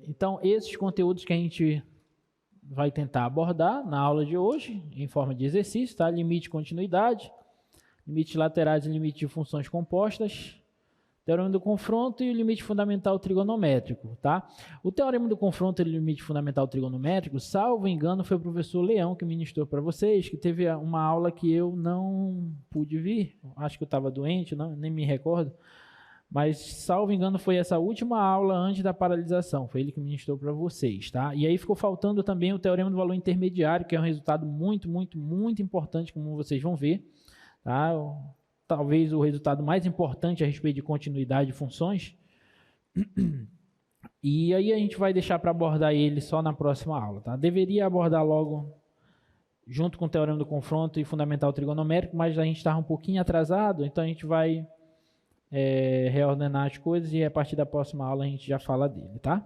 Então, esses conteúdos que a gente vai tentar abordar na aula de hoje, em forma de exercício, tá? Limite de continuidade, limites laterais e limite de funções compostas, teorema do confronto e o limite fundamental trigonométrico, tá? O teorema do confronto e o limite fundamental trigonométrico, salvo engano, foi o professor Leão que ministrou para vocês, que teve uma aula que eu não pude vir, acho que eu estava doente, nem me recordo, mas, salvo engano, foi essa última aula antes da paralisação, foi ele que ministrou para vocês, tá? E aí ficou faltando também o teorema do valor intermediário, que é um resultado muito, muito, muito importante, como vocês vão ver, tá? Talvez o resultado mais importante a respeito de continuidade de funções. E aí a gente vai deixar para abordar ele só na próxima aula, tá? Deveria abordar logo junto com o teorema do confronto e fundamental trigonomérico, mas a gente estava um pouquinho atrasado, então a gente vai reordenar as coisas e a partir da próxima aula a gente já fala dele, tá?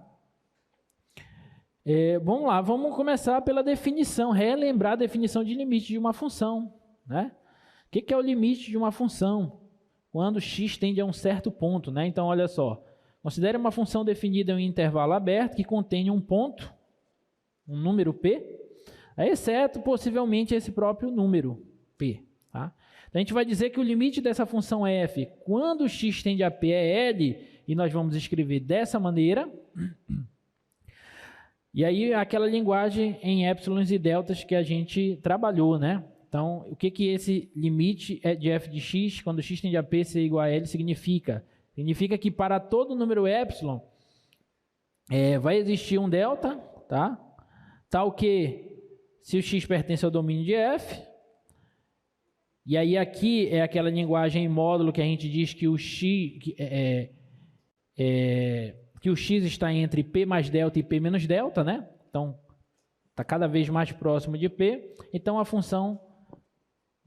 Vamos lá, vamos começar pela definição, relembrar a definição de limite de uma função, né? O que é o limite de uma função? Quando x tende a um certo ponto, né? Então, olha só. Considere uma função definida em um intervalo aberto que contém um ponto, um número p, exceto possivelmente esse próprio número p. Tá? Então, a gente vai dizer que o limite dessa função f, quando x tende a p, é L, e nós vamos escrever dessa maneira. E aí, aquela linguagem em épsilons e deltas que a gente trabalhou, né? Então, o que esse limite de f de x, quando x tende a p ser igual a L, significa? Significa que para todo número epsilon vai existir um delta, tá? Tal que, se o x pertence ao domínio de f, e aí aqui é aquela linguagem em módulo que a gente diz que o x, que o x está entre p mais delta e p menos delta, né? Então, está cada vez mais próximo de p, então a função...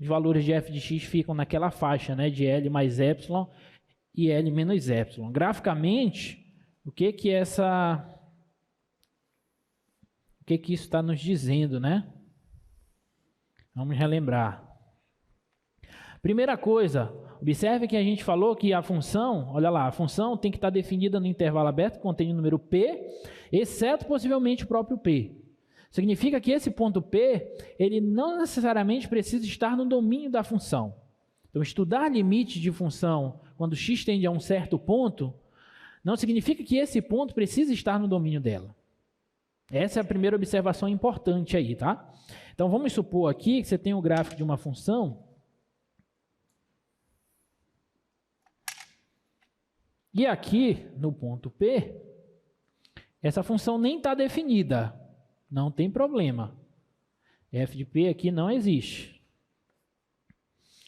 Os valores de f de x ficam naquela faixa, né, de L mais epsilon e L menos epsilon. Graficamente, o que isso está nos dizendo, né? Vamos relembrar. Primeira coisa, observe que a gente falou que a função, olha lá, a função tem que estar definida no intervalo aberto, que contém o número p, exceto possivelmente o próprio p. Significa que esse ponto P, ele não necessariamente precisa estar no domínio da função. Então, estudar limite de função quando x tende a um certo ponto, não significa que esse ponto precisa estar no domínio dela. Essa é a primeira observação importante aí, tá? Então, vamos supor aqui que você tem o gráfico de uma função. E aqui, no ponto P, essa função nem está definida. Não tem problema. F de P aqui não existe.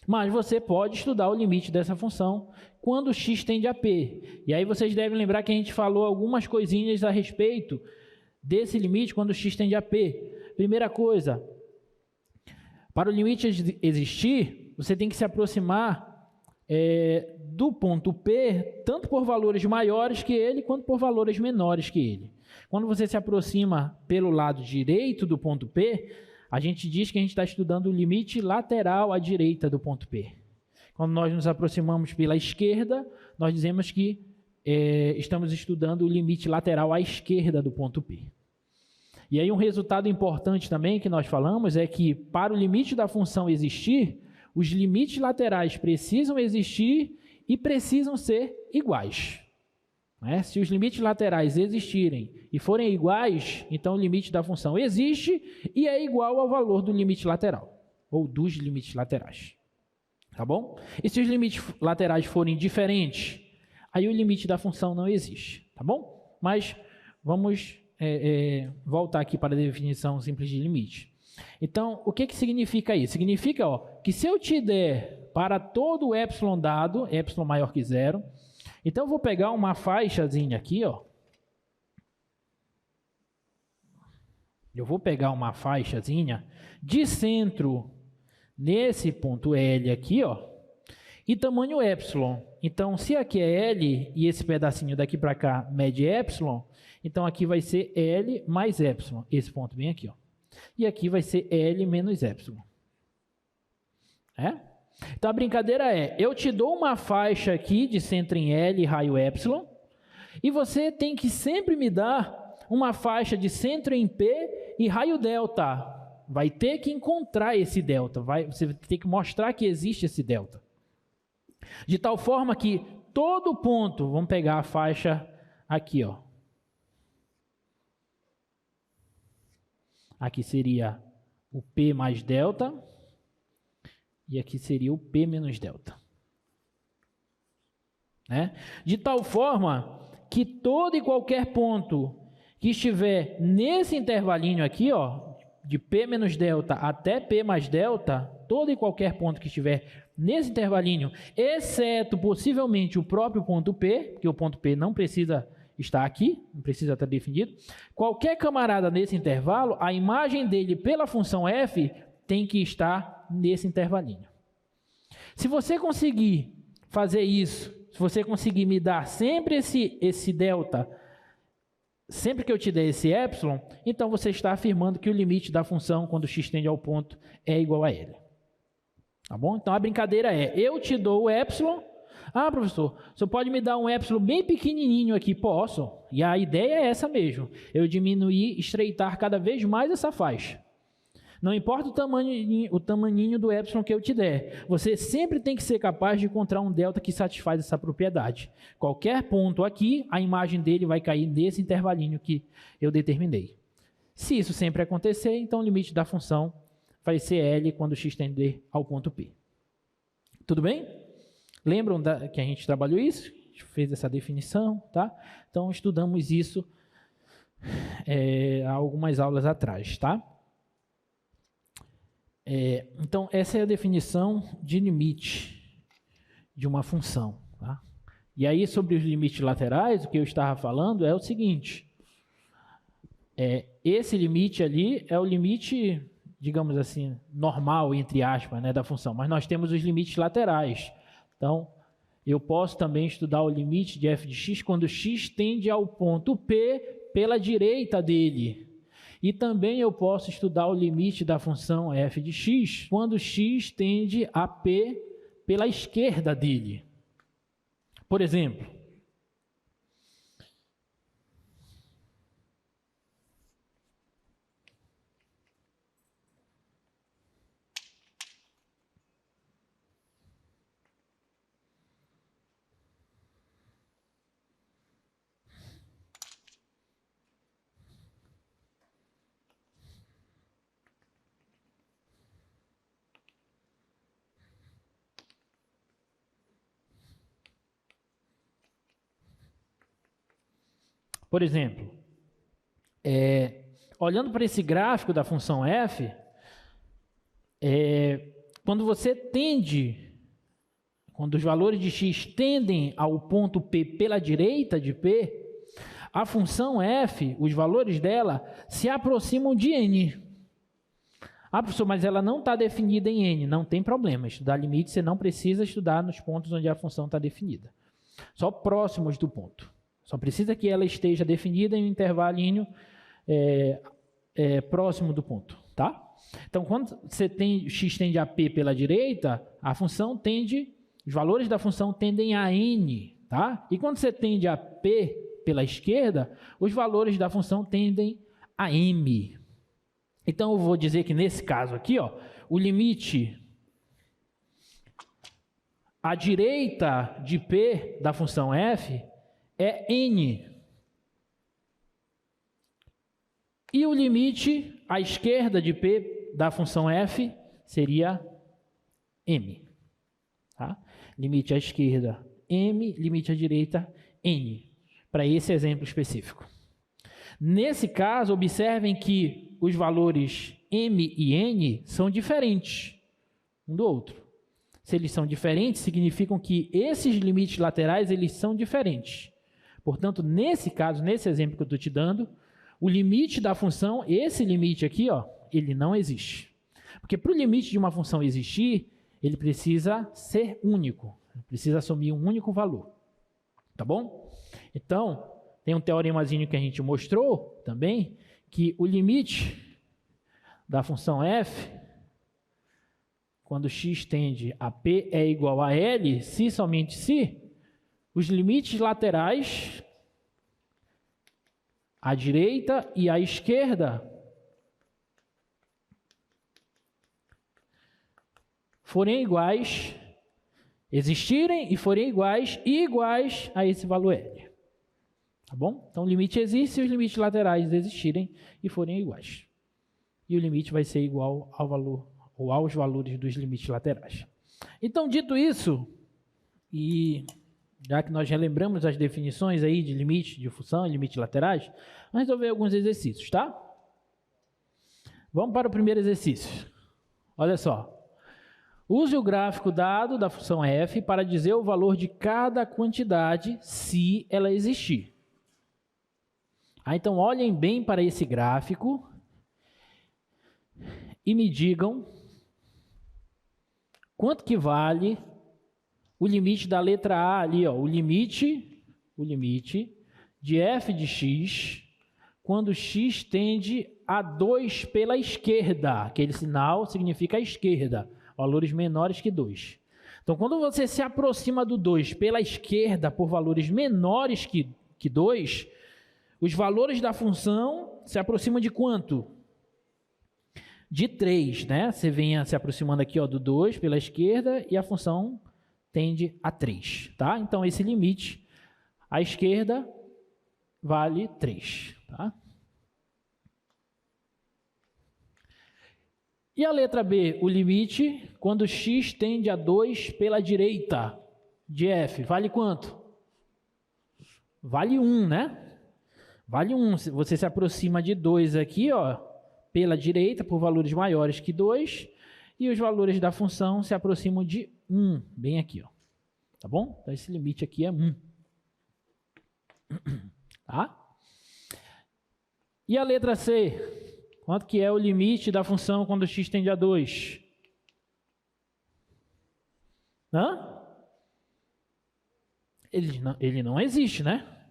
Mas você pode estudar o limite dessa função quando x tende a P. E aí vocês devem lembrar que a gente falou algumas coisinhas a respeito desse limite quando x tende a P. Primeira coisa, para o limite existir, você tem que se aproximar do ponto P, tanto por valores maiores que ele, quanto por valores menores que ele. Quando você se aproxima pelo lado direito do ponto P, a gente diz que a gente está estudando o limite lateral à direita do ponto P. Quando nós nos aproximamos pela esquerda, nós dizemos que estamos estudando o limite lateral à esquerda do ponto P. E aí um resultado importante também que nós falamos é que para o limite da função existir, os limites laterais precisam existir e precisam ser iguais. Se os limites laterais existirem e forem iguais, então o limite da função existe e é igual ao valor do limite lateral, ou dos limites laterais. Tá bom? E se os limites laterais forem diferentes, aí o limite da função não existe. Tá bom? Mas vamos voltar aqui para a definição simples de limite. Então, o que significa isso? Significa que se eu te der para todo o epsilon dado, epsilon maior que zero, então eu vou pegar uma faixazinha aqui, Eu vou pegar uma faixazinha de centro nesse ponto L aqui, e tamanho epsilon. Então, se aqui é L e esse pedacinho daqui para cá mede epsilon, então aqui vai ser L mais epsilon, esse ponto bem aqui, E aqui vai ser L menos epsilon. Então a brincadeira eu te dou uma faixa aqui de centro em L e raio epsilon, E você tem que sempre me dar uma faixa de centro em P e raio delta. Vai ter que encontrar esse delta, você vai ter que mostrar que existe esse delta. De tal forma que todo ponto, vamos pegar a faixa aqui, ó. Aqui seria o P mais delta e aqui seria o P menos delta. Né? De tal forma que todo e qualquer ponto que estiver nesse intervalinho aqui, ó, de P menos delta até P mais delta, todo e qualquer ponto que estiver nesse intervalinho, exceto possivelmente o próprio ponto P, porque o ponto P não precisa estar aqui, não precisa estar definido. Qualquer camarada nesse intervalo, a imagem dele pela função f tem que estar nesse intervalinho. Se você conseguir fazer isso, se você conseguir me dar sempre esse delta, sempre que eu te der esse epsilon, então você está afirmando que o limite da função, quando x tende ao ponto, é igual a L. Tá bom? Então a brincadeira é, eu te dou o epsilon. Ah, professor, você pode me dar um epsilon bem pequenininho aqui? Posso. E a ideia é essa mesmo. Eu diminuir, estreitar cada vez mais essa faixa. Não importa o tamaninho do epsilon que eu te der. Você sempre tem que ser capaz de encontrar um delta que satisfaz essa propriedade. Qualquer ponto aqui, a imagem dele vai cair nesse intervalinho que eu determinei. Se isso sempre acontecer, então o limite da função vai ser L quando x tender ao ponto P. Tudo bem? Lembram que a gente trabalhou isso? A gente fez essa definição, tá? Então, estudamos isso há algumas aulas atrás, tá? Então, essa é a definição de limite de uma função, tá? E aí, sobre os limites laterais, o que eu estava falando é o seguinte. Esse limite ali é o limite, digamos assim, normal, entre aspas, né, da função. Mas nós temos os limites laterais. Então, eu posso também estudar o limite de f de x quando x tende ao ponto P pela direita dele. E também eu posso estudar o limite da função f de x quando x tende a P pela esquerda dele. Por exemplo, olhando para esse gráfico da função f, quando os valores de x tendem ao ponto P pela direita de P, a função f, os valores dela, se aproximam de n. Ah, professor, mas ela não está definida em n. Não tem problema. Estudar limite, você não precisa estudar nos pontos onde a função está definida. Só próximos do ponto. Só precisa que ela esteja definida em um intervalinho próximo do ponto, tá? Então, quando você tem x tende a P pela direita, a função tende, os valores da função tendem a n, tá? E quando você tende a P pela esquerda, os valores da função tendem a m. Então, eu vou dizer que nesse caso aqui, ó, o limite à direita de P da função f é n. E o limite à esquerda de P da função f seria m. Tá? Limite à esquerda, m. Limite à direita, n. Para esse exemplo específico. Nesse caso, observem que os valores m e n são diferentes um do outro. Se eles são diferentes, significam que esses limites laterais eles são diferentes. Portanto, nesse caso, nesse exemplo que eu estou te dando, o limite da função, esse limite aqui, ó, ele não existe. Porque para o limite de uma função existir, ele precisa ser único. Precisa assumir um único valor. Tá bom? Então, tem um teoremazinho que a gente mostrou também, que o limite da função f, quando x tende a P é igual a L, se somente se os limites laterais à direita e à esquerda forem iguais, existirem e forem iguais a esse valor L. Tá bom? Então o limite existe se os limites laterais existirem e forem iguais. E o limite vai ser igual ao valor ou aos valores dos limites laterais. Então, dito isso, e já que nós relembramos as definições aí de limite de função e limites laterais, vamos resolver alguns exercícios, tá? Vamos para o primeiro exercício. Olha só. Use o gráfico dado da função f para dizer o valor de cada quantidade se ela existir. Então, olhem bem para esse gráfico e me digam quanto que vale o limite da letra A ali, ó, o limite de f de x quando x tende a 2 pela esquerda. Aquele sinal significa a esquerda, valores menores que 2. Então, quando você se aproxima do 2 pela esquerda por valores menores que 2, os valores da função se aproximam de quanto? De 3, né? Você vem se aproximando aqui, ó, do 2 pela esquerda e a função tende a 3, tá? Então, esse limite à esquerda vale 3, tá? E a letra B, o limite quando x tende a 2 pela direita de f, vale quanto? Vale 1, né? Vale 1. Você se aproxima de 2 aqui, ó, pela direita, por valores maiores que 2, e os valores da função se aproximam de 1, bem aqui, ó. Tá bom? Então, esse limite aqui é 1. Tá? E a letra C? Quanto que é o limite da função quando x tende a 2? Hã? Ele não existe, né?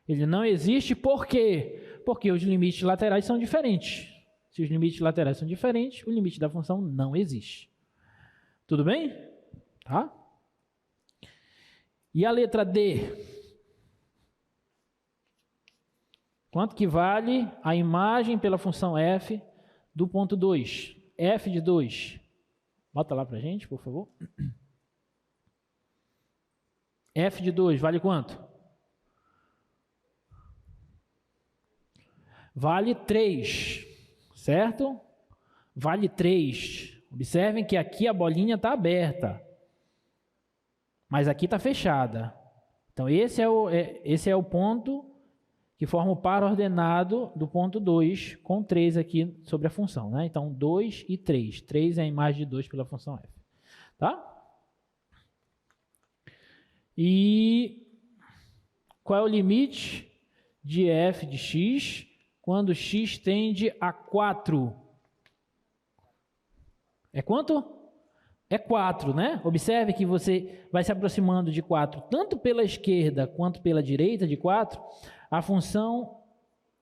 Ele não existe por quê? Porque os limites laterais são diferentes. Se os limites laterais são diferentes, o limite da função não existe. Tudo bem? Tá? E a letra D? Quanto que vale a imagem pela função f do ponto 2? F de 2. Bota lá pra gente, por favor. F de 2 vale quanto? Vale 3, certo? Vale 3. Observem que aqui a bolinha está aberta, mas aqui está fechada. Então, esse é o ponto que forma o par ordenado do ponto 2, com 3 aqui sobre a função, né? Então, 2 e 3. 3 é a imagem de 2 pela função f. Tá? E qual é o limite de f de x quando x tende a 4? É quanto? É 4, né? Observe que você vai se aproximando de 4, tanto pela esquerda quanto pela direita de 4, a função,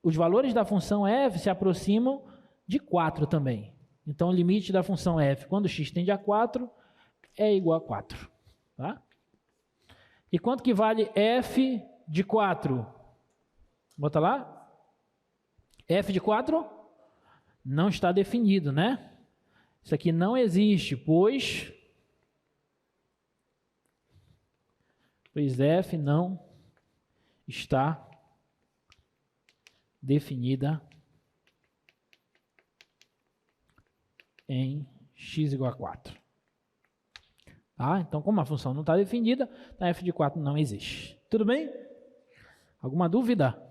os valores da função f se aproximam de 4 também. Então, o limite da função f, quando x tende a 4, é igual a 4. Tá? E quanto que vale f de 4? Bota lá. F de 4 não está definido, né? Isso aqui não existe, pois f não está definida em x igual a 4. Tá? Então, como a função não está definida, a f de 4 não existe. Tudo bem? Alguma dúvida?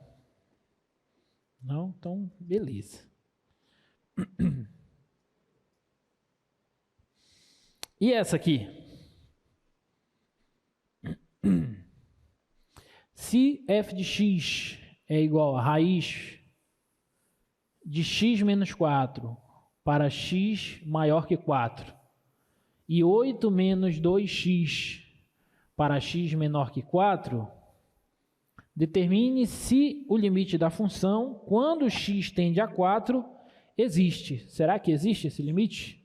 Não? Então, beleza. E essa aqui? Se f de x é igual a raiz de x menos 4 para x maior que 4 e 8 menos 2x para x menor que 4, determine se o limite da função, quando x tende a 4, existe. Será que existe esse limite?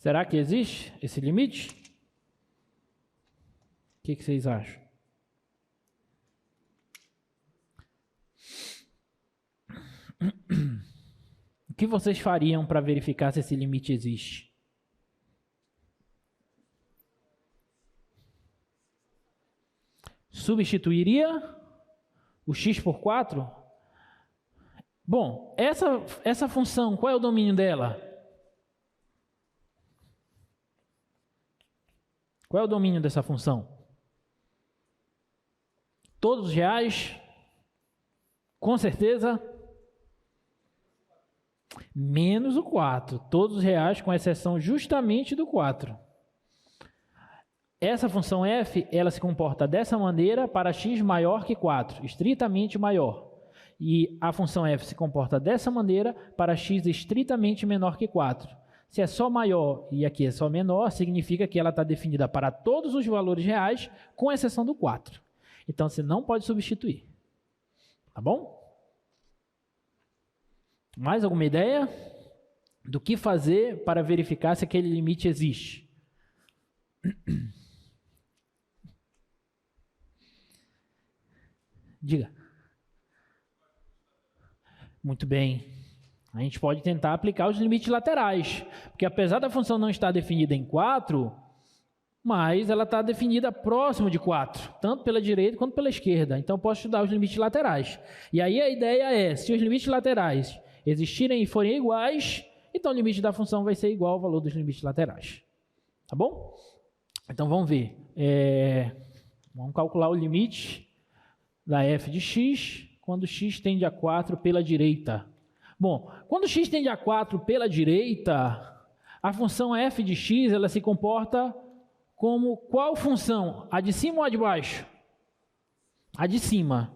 Será que existe esse limite? O que vocês acham? O que vocês fariam para verificar se esse limite existe? Substituiria o x por 4? Bom, essa função, qual é o domínio dela? Qual é o domínio dessa função? Todos os reais? Com certeza? Menos o 4. Todos os reais, com exceção justamente do 4. Essa função f, ela se comporta dessa maneira para x maior que 4, estritamente maior. E a função f se comporta dessa maneira para x estritamente menor que 4. Se é só maior e aqui é só menor, significa que ela está definida para todos os valores reais, com exceção do 4. Então, você não pode substituir. Tá bom? Mais alguma ideia do que fazer para verificar se aquele limite existe? Diga. Muito bem. A gente pode tentar aplicar os limites laterais, porque apesar da função não estar definida em 4, mas ela está definida próximo de 4, tanto pela direita quanto pela esquerda. Então, eu posso estudar os limites laterais. E aí a ideia é, se os limites laterais existirem e forem iguais, então o limite da função vai ser igual ao valor dos limites laterais. Tá bom? Então, vamos ver. Vamos calcular o limite da f de x quando x tende a 4 pela direita. Bom, quando x tende a 4 pela direita, a função f de x ela se comporta como qual função? A de cima ou a de baixo? A de cima.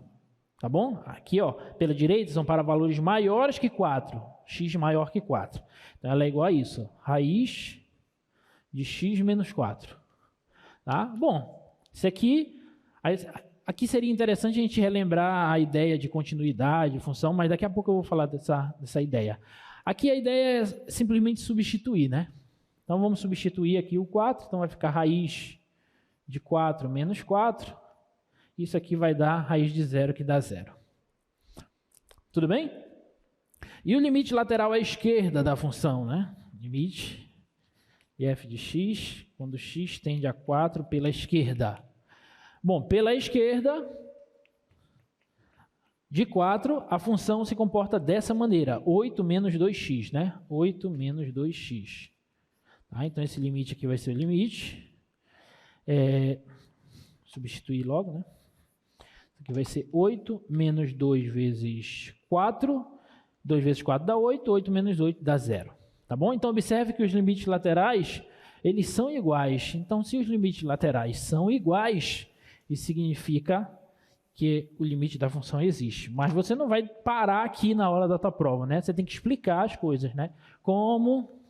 Tá bom? Aqui, ó, pela direita são para valores maiores que 4. X maior que 4. Então, ela é igual a isso. Raiz de x menos 4. Tá? Bom, isso aqui... Aqui seria interessante a gente relembrar a ideia de continuidade, de função, mas daqui a pouco eu vou falar dessa ideia. Aqui a ideia é simplesmente substituir, né? Então, vamos substituir aqui o 4. Então, vai ficar raiz de 4 menos 4. Isso aqui vai dar raiz de 0, que dá 0. Tudo bem? E o limite lateral à esquerda da função, né? Limite de f de x, quando x tende a 4 pela esquerda. Bom, pela esquerda, de 4, a função se comporta dessa maneira. 8 menos 2x, né? 8 menos 2x. Tá? Então, esse limite aqui vai ser o limite. Substituir logo, né? Isso aqui vai ser 8 menos 2 vezes 4. 2 vezes 4 dá 8. 8 menos 8 dá 0. Tá bom? Então, observe que os limites laterais, eles são iguais. Então, se os limites laterais são iguais, isso significa que o limite da função existe. Mas você não vai parar aqui na hora da tua prova, né? Você tem que explicar as coisas, né? Como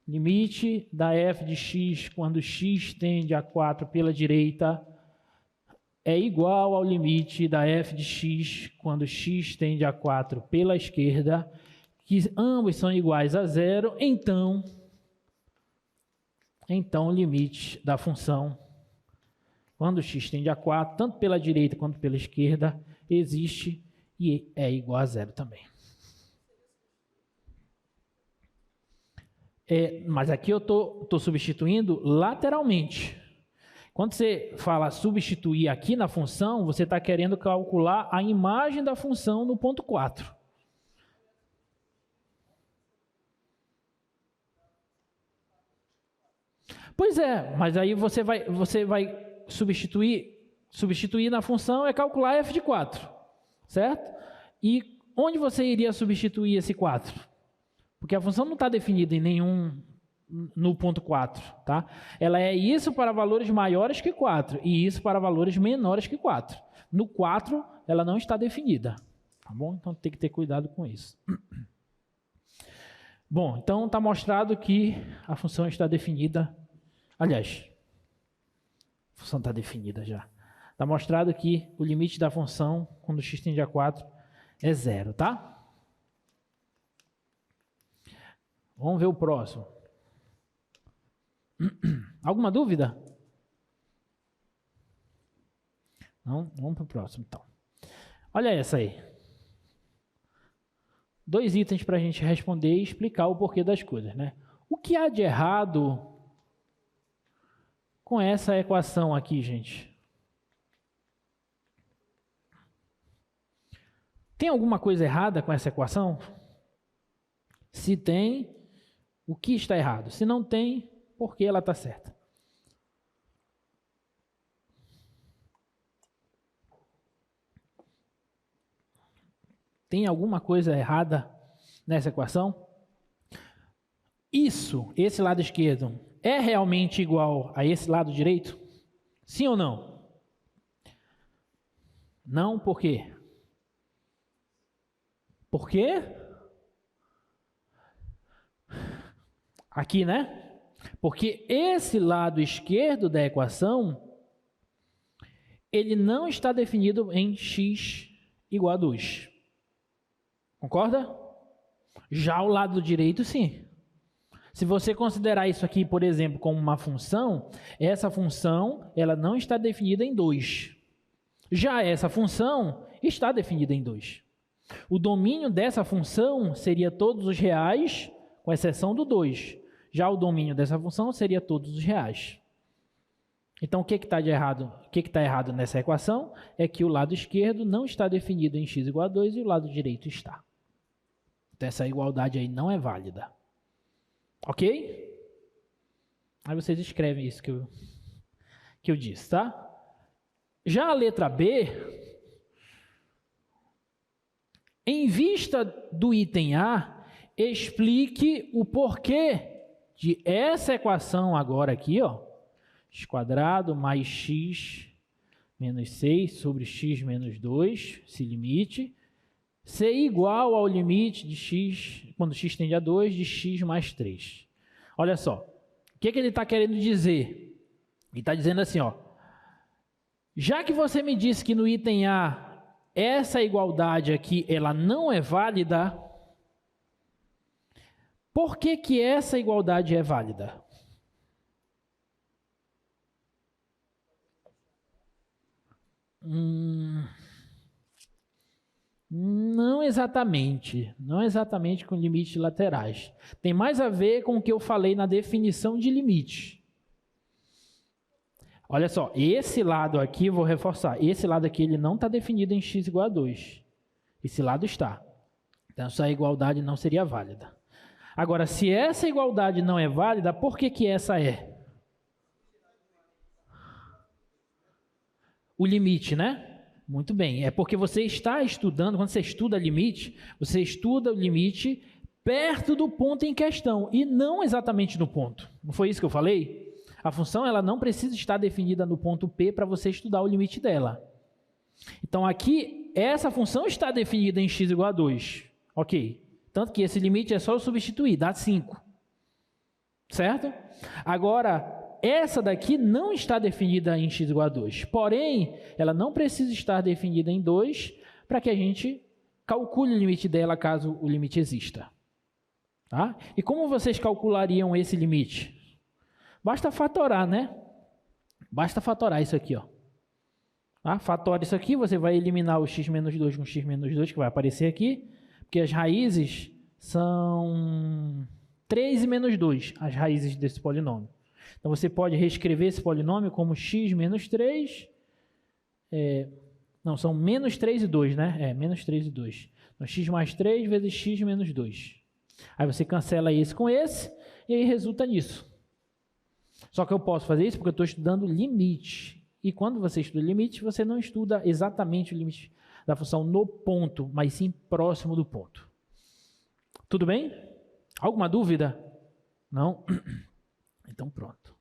limite da f de x quando x tende a 4 pela direita é igual ao limite da f de x quando x tende a 4 pela esquerda, que ambos são iguais a 0, então o limite da função quando x tende a 4, tanto pela direita quanto pela esquerda, existe e é igual a 0 também. Mas aqui eu estou substituindo lateralmente. Quando você fala substituir aqui na função, você está querendo calcular a imagem da função no ponto 4. Pois é, mas aí você vai substituir na função é calcular f de 4, certo? E onde você iria substituir esse 4? Porque a função não está definida em nenhum no ponto 4, tá? Ela é isso para valores maiores que 4 e isso para valores menores que 4. No 4, ela não está definida, tá bom? Então tem que ter cuidado com isso. Bom, então está mostrado que a função está definida. Aliás, a função está definida já. Está mostrado que o limite da função, quando x tende a 4, é 0, tá? Vamos ver o próximo. Alguma dúvida? Não? Vamos para o próximo, então. Olha essa aí. 2 itens para a gente responder e explicar o porquê das coisas, né? O que há de errado com essa equação aqui, gente? Tem alguma coisa errada com essa equação? Se tem, o que está errado? Se não tem, por que ela está certa? Tem alguma coisa errada nessa equação? Esse lado esquerdo, é realmente igual a esse lado direito? Sim ou não? Não, por quê? Por quê? Aqui, né? Porque esse lado esquerdo da equação, ele não está definido em x igual a 2. Concorda? Já o lado direito, sim. Se você considerar isso aqui, por exemplo, como uma função, essa função ela não está definida em 2. Já essa função está definida em 2. O domínio dessa função seria todos os reais, com exceção do 2. Já o domínio dessa função seria todos os reais. Então, o que está de errado? O que está errado nessa equação é que o lado esquerdo não está definido em x igual a 2 e o lado direito está. Então, essa igualdade aí não é válida. Ok? Aí vocês escrevem isso que eu disse, tá? Já a letra B, em vista do item A, explique o porquê de essa equação agora aqui, ó, x² mais x menos 6 sobre x menos 2, esse limite, ser igual ao limite de x, quando x tende a 2, de x mais 3. Olha só, o que ele está querendo dizer? Ele está dizendo assim, ó, já que você me disse que no item A, essa igualdade aqui, ela não é válida, por que essa igualdade é válida? Não exatamente. Não exatamente com limites laterais. Tem mais a ver com o que eu falei na definição de limite. Olha só, esse lado aqui, vou reforçar, esse lado aqui ele não está definido em x igual a 2. Esse lado está. Então, essa igualdade não seria válida. Agora, se essa igualdade não é válida, por que essa é? O limite, né? Muito bem. É porque você está estudando, quando você estuda limite, você estuda o limite perto do ponto em questão e não exatamente no ponto. Não foi isso que eu falei? A função ela não precisa estar definida no ponto P para você estudar o limite dela. Então, aqui, essa função está definida em x igual a 2. Ok. Tanto que esse limite é só eu substituir, dá 5. Certo? Agora, essa daqui não está definida em x igual a 2. Porém, ela não precisa estar definida em 2 para que a gente calcule o limite dela caso o limite exista. Tá? E como vocês calculariam esse limite? Basta fatorar, né? Basta fatorar isso aqui, ó. Tá? Fatora isso aqui, você vai eliminar o x menos 2 com x menos 2 que vai aparecer aqui, porque as raízes são 3 e menos 2, as raízes desse polinômio. Então, você pode reescrever esse polinômio como x menos 3, não, são menos 3 e 2, né? Menos 3 e 2. Então, x mais 3 vezes x menos 2. Aí você cancela esse com esse, e aí resulta nisso. Só que eu posso fazer isso porque eu estou estudando limite. E quando você estuda limite, você não estuda exatamente o limite da função no ponto, mas sim próximo do ponto. Tudo bem? Alguma dúvida? Não? Então pronto.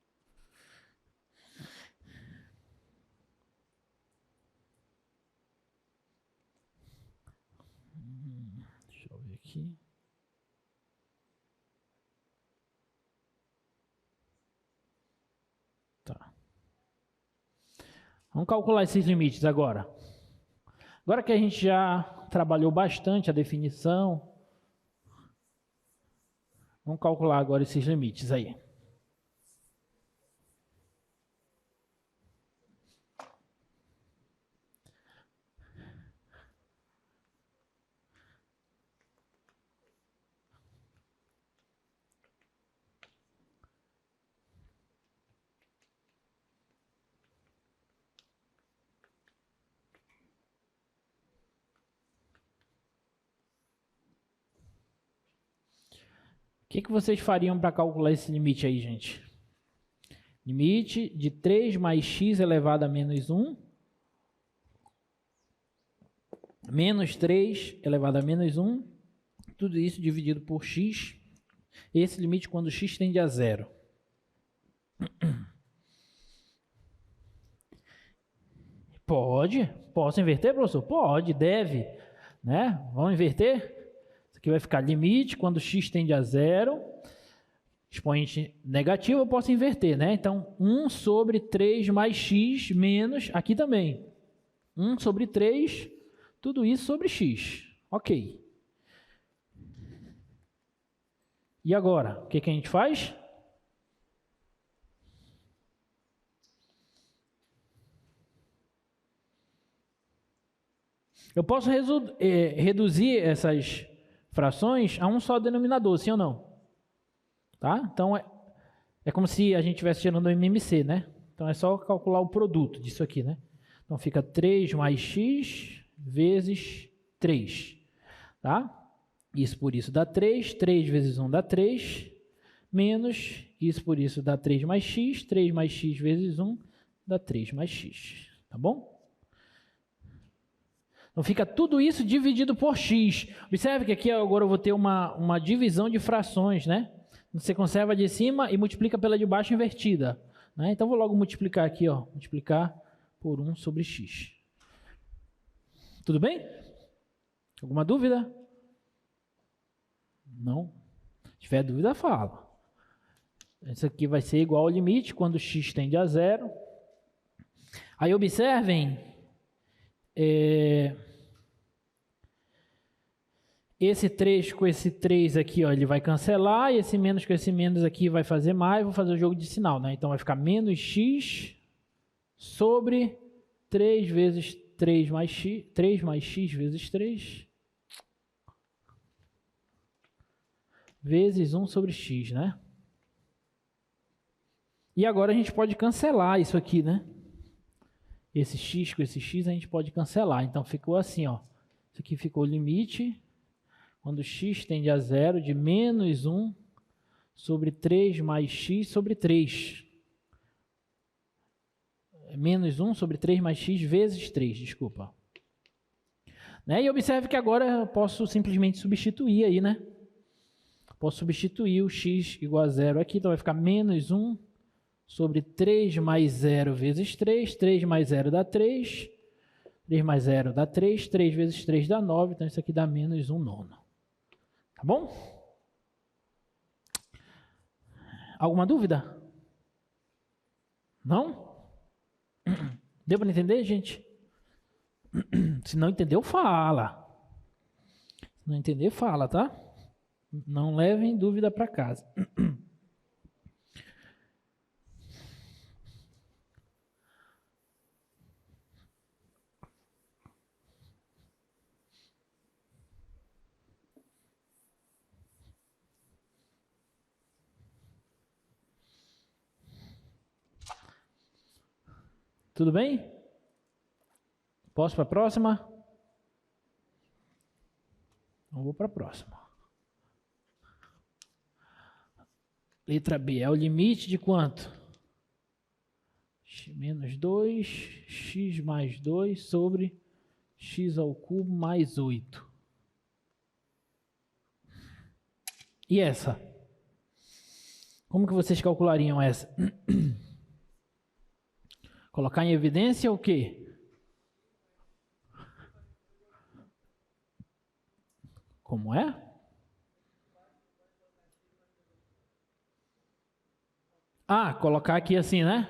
Deixa eu ver aqui. Tá. Vamos calcular esses limites agora. Agora que a gente já trabalhou bastante a definição, vamos calcular agora esses limites aí. que vocês fariam para calcular esse limite aí, gente? Limite de 3 mais x elevado a menos 1, menos 3 elevado a menos 1, tudo isso dividido por x, esse limite quando x tende a zero. Posso inverter, professor? Pode, deve, né? Vamos inverter? Isso aqui vai ficar limite quando x tende a zero, expoente negativo eu posso inverter, né? Então, 1 sobre 3 mais x menos, aqui também, 1 sobre 3, tudo isso sobre x. Ok. E agora, o que a gente faz? Eu posso reduzir essas frações a um só denominador, sim ou não? Tá? Então, é como se a gente estivesse tirando o MMC, né? Então, é só calcular o produto disso aqui, né? Então, fica 3 mais x vezes 3, tá? Isso por isso dá 3, 3 vezes 1 dá 3, menos isso por isso dá 3 mais x vezes 1 dá 3 mais x, tá bom? Então, fica tudo isso dividido por x. Observe que aqui agora eu vou ter uma divisão de frações, né? Você conserva a de cima e multiplica pela de baixo invertida, né? Então, vou logo multiplicar aqui, ó, multiplicar por 1 sobre x. Tudo bem? Alguma dúvida? Não? Se tiver dúvida, fala. Isso aqui vai ser igual ao limite quando x tende a zero. Aí, observem... esse 3 com esse 3 aqui, ó, ele vai cancelar, e esse menos com esse menos aqui vai fazer mais, vou fazer o jogo de sinal, né? Então vai ficar menos x sobre 3 vezes 3 mais x, 3 mais x vezes 3, vezes 1 sobre x, né? E agora a gente pode cancelar isso aqui, né? Esse x com esse x a gente pode cancelar. Então ficou assim, ó. Isso aqui ficou o limite, quando x tende a zero, de menos 1 sobre 3 mais x sobre 3. Menos 1 sobre 3 mais x vezes 3, desculpa. Né? E observe que agora eu posso simplesmente substituir aí, né? Posso substituir o x igual a zero aqui, então vai ficar menos 1 sobre 3 mais 0 vezes 3. 3 mais 0 dá 3. 3 mais 0 dá 3. 3 vezes 3 dá 9. Então, isso aqui dá menos 1 nono. Tá bom? Alguma dúvida? Não? Deu para entender, gente? Se não entendeu, fala. Se não entender, fala, tá? Não levem dúvida para casa. Tudo bem? Posso para a próxima? Então, vou para a próxima. Letra B. É o limite de quanto? X menos 2, x mais 2 sobre x ao cubo mais 8. E essa? Como que vocês calculariam essa? Colocar em evidência o quê? Como é? Ah, colocar aqui assim, né?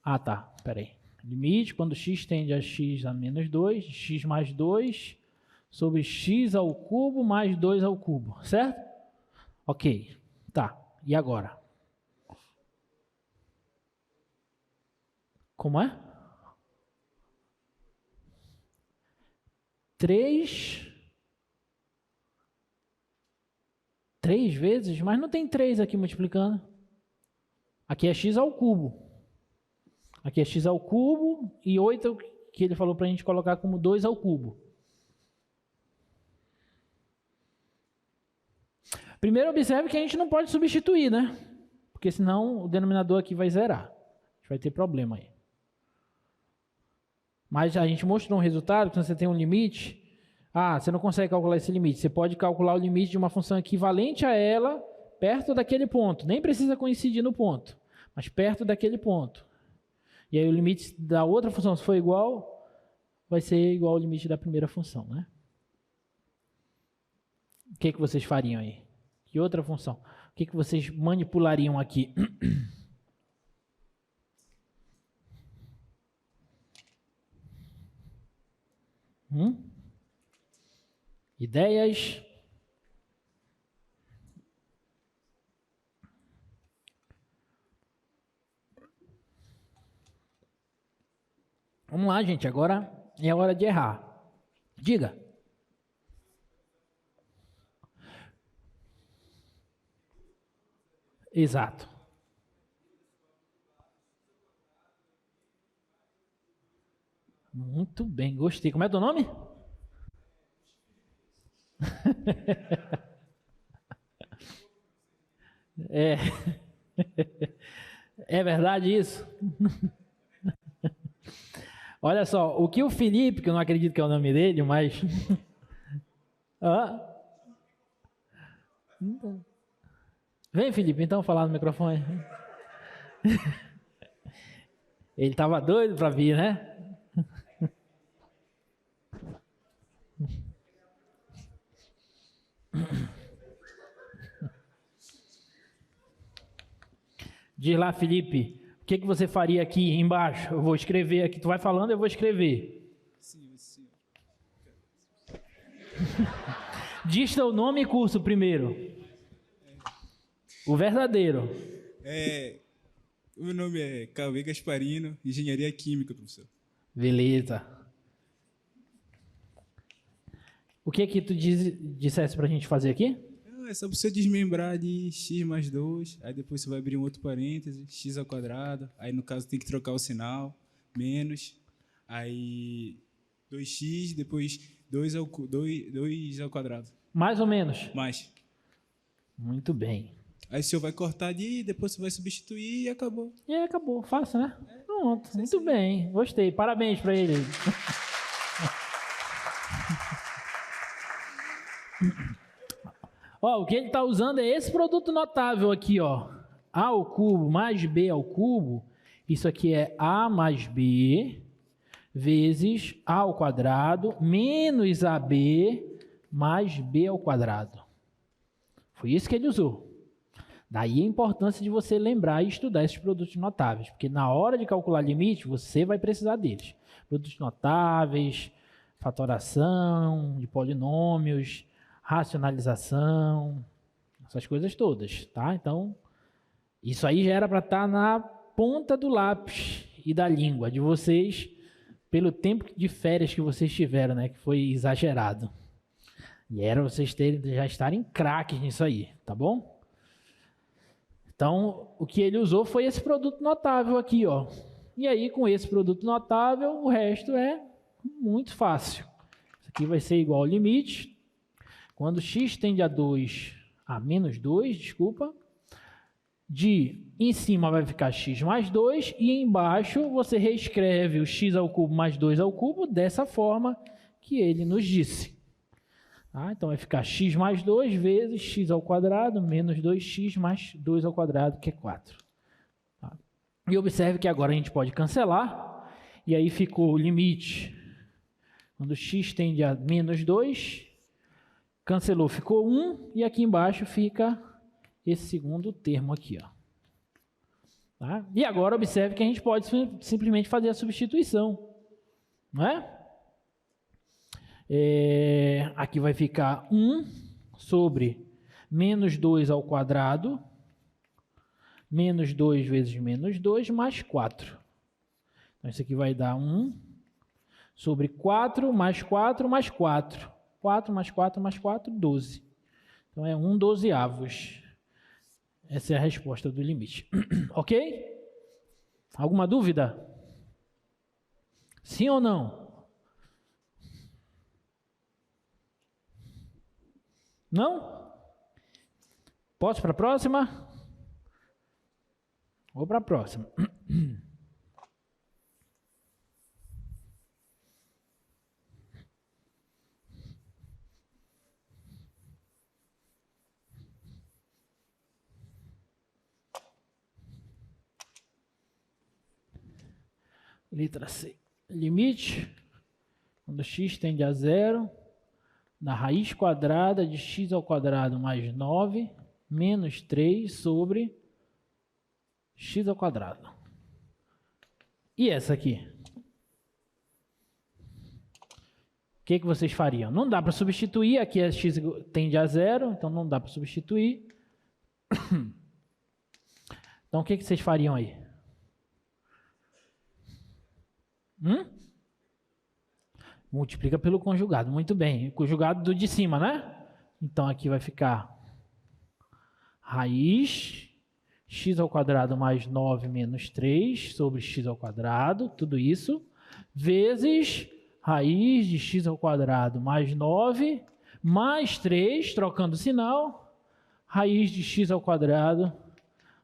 Ah, tá. Peraí. Limite quando x tende a x a menos 2, x mais 2 sobre x ao cubo mais 2 ao cubo, certo? Ok. Tá. E agora? Como é? 3 vezes? Mas não tem 3 aqui multiplicando. Aqui é x ao cubo. Aqui é x ao cubo e 8 que ele falou para a gente colocar como 2 ao cubo. Primeiro, observe que a gente não pode substituir, né? Porque senão o denominador aqui vai zerar. A gente vai ter problema aí. Mas a gente mostrou um resultado, quando você tem um limite, você não consegue calcular esse limite. Você pode calcular o limite de uma função equivalente a ela, perto daquele ponto. Nem precisa coincidir no ponto, mas perto daquele ponto. E aí o limite da outra função, se for igual, vai ser igual ao limite da primeira função, né? O que vocês fariam aí? Que outra função? O que vocês manipulariam aqui? Ideias? Vamos lá, gente. Agora é a hora de errar. Diga. Exato. Muito bem, gostei. Como é teu nome? É. É verdade isso? Olha só, o que o Felipe, que eu não acredito que é o nome dele, mas... Vem, Felipe, então falar no microfone. Ele estava doido para vir, né? Diz lá, Felipe, o que você faria aqui embaixo? Eu vou escrever aqui. Tu vai falando, eu vou escrever. Sim. Diz teu nome e curso primeiro. O verdadeiro. O meu nome é Cauê Gasparino, Engenharia Química, professor. Beleza. O que tu dissesse pra gente fazer aqui? É só você desmembrar de x mais 2, aí depois você vai abrir um outro parêntese, x ao quadrado, aí no caso tem que trocar o sinal, menos, aí 2x, depois 2 ao quadrado. Mais ou menos? Mais. Muito bem. Aí o senhor vai cortar ali, depois você vai substituir e acabou. E acabou, fácil, né? Pronto, muito bem, gostei, parabéns para ele. Ó, o que ele está usando é esse produto notável aqui, ó. A ao cubo mais B ao cubo, isso aqui é A mais B vezes A ao quadrado menos AB mais B ao quadrado. Foi isso que ele usou. Daí a importância de você lembrar e estudar esses produtos notáveis, porque na hora de calcular limite, você vai precisar deles. Produtos notáveis, fatoração de polinômios, racionalização, essas coisas todas, tá? Então, isso aí já era para estar na ponta do lápis e da língua de vocês, pelo tempo de férias que vocês tiveram, né? Que foi exagerado. E era vocês já estarem craques nisso aí, tá bom? Então, o que ele usou foi esse produto notável aqui, ó. E aí, com esse produto notável, o resto é muito fácil. Isso aqui vai ser igual ao limite. Quando x tende a menos 2, desculpa, em cima vai ficar x mais 2 e embaixo você reescreve o x ao cubo mais 2 ao cubo dessa forma que ele nos disse. Tá? Então vai ficar x mais 2 vezes x ao quadrado menos 2x mais 2 ao quadrado, que é 4. Tá? E observe que agora a gente pode cancelar, e aí ficou o limite. Quando x tende a menos 2, cancelou, ficou 1, e aqui embaixo fica esse segundo termo aqui. Ó. Tá? E agora observe que a gente pode simplesmente fazer a substituição. Não é? Aqui vai ficar 1 sobre menos 2 ao quadrado, menos 2 vezes menos 2, mais 4. Então, isso aqui vai dar 1 sobre 4, mais 4, mais 4. 4 mais 4 mais 4, 12. Então, é 1/12. Essa é a resposta do limite. Ok? Alguma dúvida? Sim ou não? Não? Posso para a próxima? Vou para a próxima. Letra C. Limite, quando x tende a zero, da raiz quadrada de x ao quadrado mais 9, menos 3 sobre x ao quadrado. E essa aqui? O que vocês fariam? Não dá para substituir, aqui é x tende a zero, então não dá para substituir. Então o que vocês fariam aí? Multiplica pelo conjugado, muito bem. Conjugado do de cima, né? Então aqui vai ficar raiz x ao quadrado mais 9 menos 3 sobre x ao quadrado, tudo isso, vezes raiz de x ao quadrado mais 9 mais 3, trocando o sinal, raiz de x ao quadrado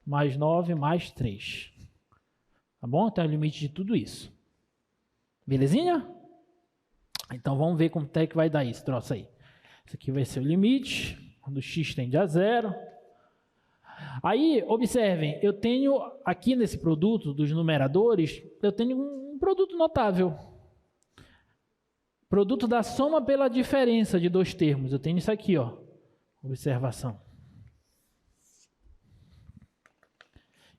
mais 9 mais 3. Tá bom? Então é o limite de tudo isso. Belezinha? Então vamos ver como é que vai dar esse troço aí. Esse aqui vai ser o limite, quando x tende a zero. Aí, observem, eu tenho aqui nesse produto dos numeradores, eu tenho um produto notável. Produto da soma pela diferença de dois termos. Eu tenho isso aqui, ó. Observação.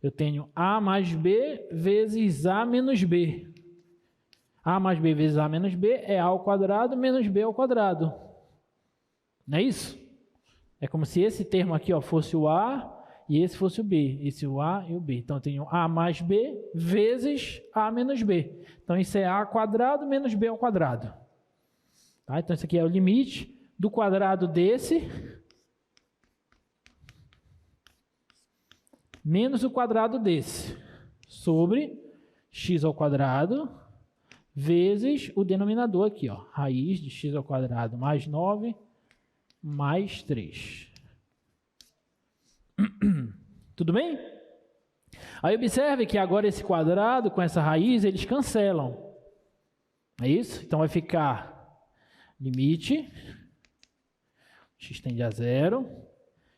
Eu tenho A mais B vezes A menos B. A mais B vezes A menos B é A ao quadrado menos B ao quadrado. Não é isso? É como se esse termo aqui, ó, fosse o A e esse fosse o B. Esse o A e o B. Então eu tenho A mais B vezes A menos B. Então isso é A ao quadrado menos B ao quadrado. Tá? Então isso aqui é o limite do quadrado desse menos o quadrado desse sobre x ao quadrado vezes o denominador aqui, ó, raiz de x ao quadrado mais 9 mais 3. Tudo bem? Aí observe que agora esse quadrado com essa raiz, eles cancelam. É isso? Então vai ficar limite, x tende a zero,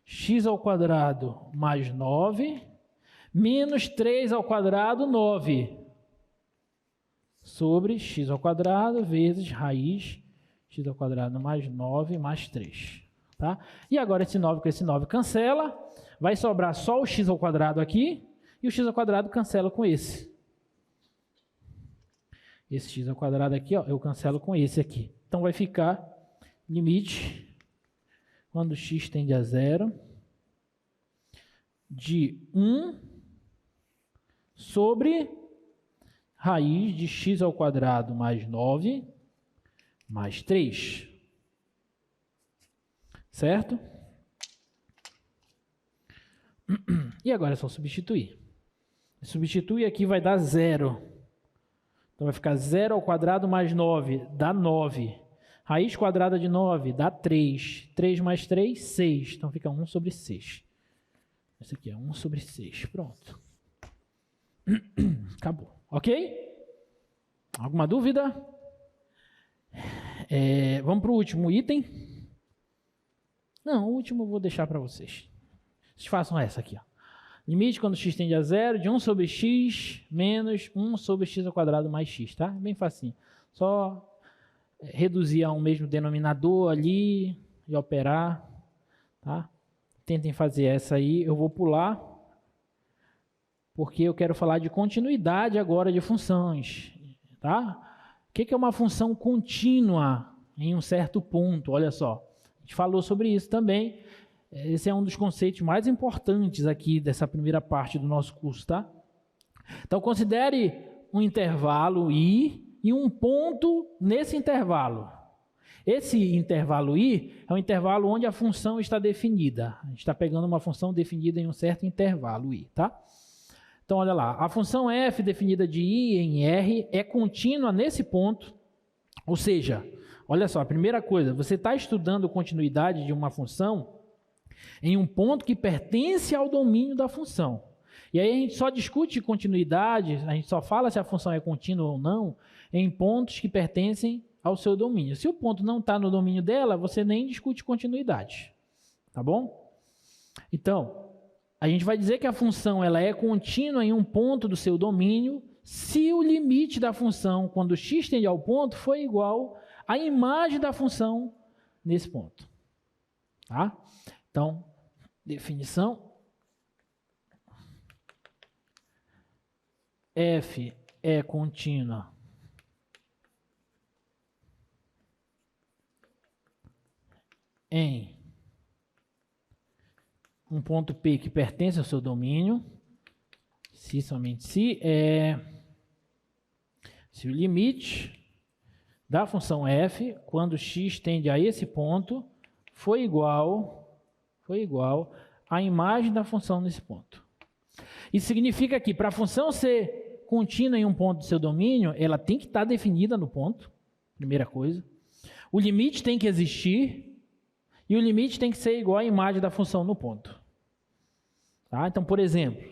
x ao quadrado mais 9, menos 3 ao quadrado, 9. Sobre x ao quadrado vezes raiz x ao quadrado mais 9 mais 3. Tá? E agora esse 9 com esse 9 cancela, vai sobrar só o x ao quadrado aqui, e o x ao quadrado cancela com esse. Esse x ao quadrado aqui, ó, eu cancelo com esse aqui. Então vai ficar limite, quando x tende a zero, de 1 sobre raiz de x ao quadrado mais 9 mais 3. Certo? E agora é só substituir. Substituir aqui vai dar 0. Então vai ficar 0 ao quadrado mais 9 dá 9. Raiz quadrada de 9 dá 3. 3 mais 3, 6. Então fica 1 sobre 6. Esse aqui é 1 sobre 6. Pronto. Acabou. Ok? Alguma dúvida? Vamos para o último item. Não, o último eu vou deixar para vocês. Vocês façam essa aqui. Ó. Limite quando x tende a zero de 1 sobre x menos 1 sobre x ao quadrado mais x. Tá? Bem facinho. Só reduzir a um mesmo denominador ali e operar. Tá? Tentem fazer essa aí. Eu vou pular, porque eu quero falar de continuidade agora de funções. Tá? O que é uma função contínua em um certo ponto? Olha só, a gente falou sobre isso também. Esse é um dos conceitos mais importantes aqui dessa primeira parte do nosso curso. Tá? Então, considere um intervalo I e um ponto nesse intervalo. Esse intervalo I é um intervalo onde a função está definida. A gente está pegando uma função definida em um certo intervalo I. Tá? Então, olha lá, a função f definida de I em R é contínua nesse ponto, ou seja, olha só, a primeira coisa, você está estudando continuidade de uma função, em um ponto que pertence ao domínio da função. E aí a gente só discute continuidade, a gente só fala se a função é contínua ou não, em pontos que pertencem ao seu domínio. Se o ponto não está no domínio dela, você nem discute continuidade. Tá bom? Então, a gente vai dizer que a função ela é contínua em um ponto do seu domínio se o limite da função, quando x tende ao ponto, for igual à imagem da função nesse ponto. Tá? Então, definição. F é contínua em um ponto P que pertence ao seu domínio, se somente se o limite da função f, quando x tende a esse ponto, for igual à imagem da função nesse ponto. Isso significa que para a função ser contínua em um ponto do seu domínio, ela tem que estar definida no ponto, primeira coisa. O limite tem que existir e o limite tem que ser igual à imagem da função no ponto. Tá? Então, por exemplo,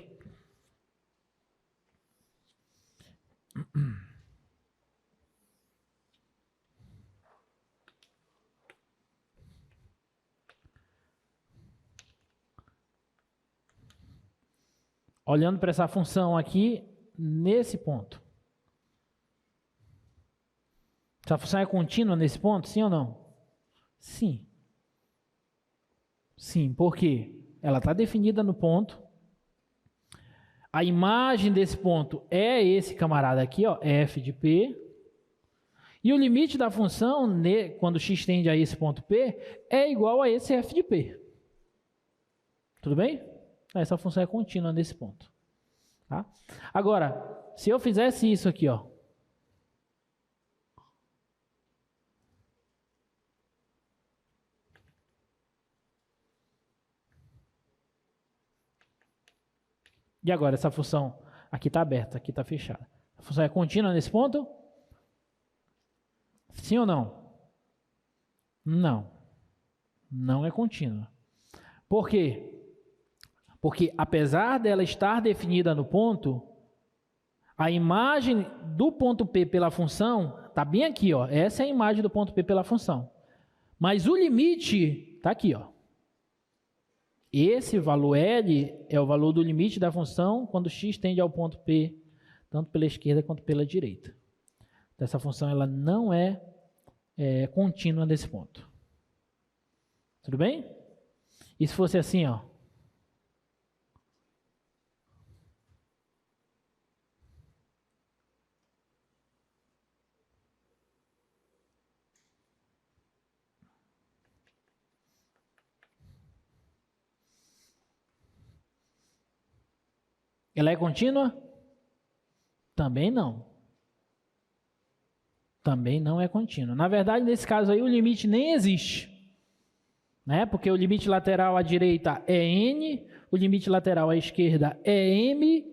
olhando para essa função aqui, nesse ponto. Essa função é contínua nesse ponto, sim ou não? Sim. Sim, por quê? Ela está definida no ponto. A imagem desse ponto é esse camarada aqui, ó, f de P. E o limite da função, quando x tende a esse ponto P, é igual a esse f de P. Tudo bem? Essa função é contínua nesse ponto. Tá? Agora, se eu fizesse isso aqui, ó. E agora, essa função aqui está aberta, aqui está fechada. A função é contínua nesse ponto? Sim ou não? Não. Não é contínua. Por quê? Porque apesar dela estar definida no ponto, a imagem do ponto P pela função está bem aqui, ó. Essa é a imagem do ponto P pela função. Mas o limite está aqui, ó. Esse valor L é o valor do limite da função quando x tende ao ponto P, tanto pela esquerda quanto pela direita. Então, essa função ela não é contínua nesse ponto. Tudo bem? E se fosse assim, ó? Ela é contínua? Também não. Também não é contínua. Na verdade, nesse caso aí, o limite nem existe. Né? Porque o limite lateral à direita é n, o limite lateral à esquerda é m,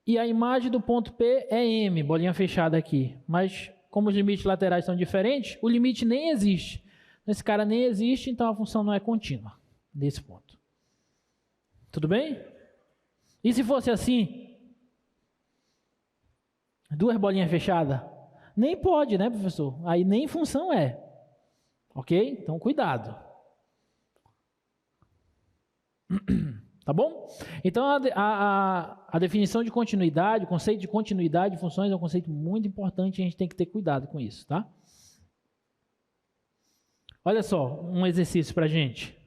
e a imagem do ponto P é m, bolinha fechada aqui. Mas, como os limites laterais são diferentes, o limite nem existe. Esse cara nem existe, então a função não é contínua nesse ponto. Tudo bem? E se fosse assim? Duas bolinhas fechadas? Nem pode, né, professor? Aí nem função é. Ok? Então, cuidado. Tá bom? Então, a definição de continuidade, o conceito de continuidade de funções é um conceito muito importante e a gente tem que ter cuidado com isso, tá? Olha só, um exercício para a gente.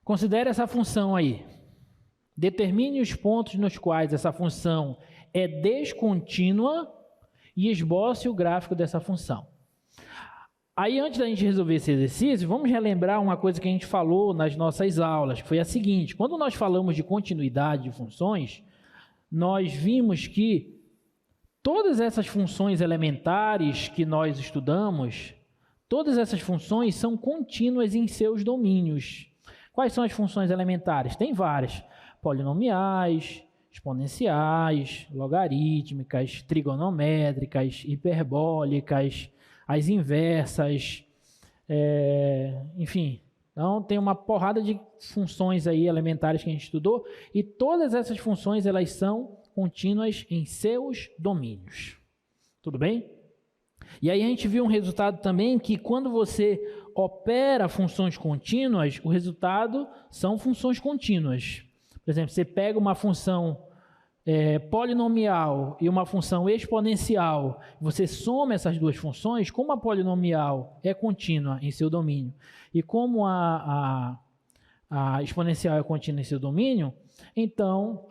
Considere essa função aí. Determine os pontos nos quais essa função é descontínua e esboce o gráfico dessa função. Aí, antes da gente resolver esse exercício, vamos relembrar uma coisa que a gente falou nas nossas aulas, que foi a seguinte: quando nós falamos de continuidade de funções, nós vimos que todas essas funções elementares que nós estudamos, todas essas funções são contínuas em seus domínios. Quais são as funções elementares? Tem várias: polinomiais, exponenciais, logarítmicas, trigonométricas, hiperbólicas, as inversas, enfim, Então, tem uma porrada de funções aí elementares que a gente estudou, e todas essas funções, elas são contínuas em seus domínios. Tudo bem? E aí a gente viu um resultado também que quando você opera funções contínuas, o resultado são funções contínuas. Por exemplo, você pega uma função polinomial e uma função exponencial, você soma essas duas funções, como a polinomial é contínua em seu domínio e como a exponencial é contínua em seu domínio, então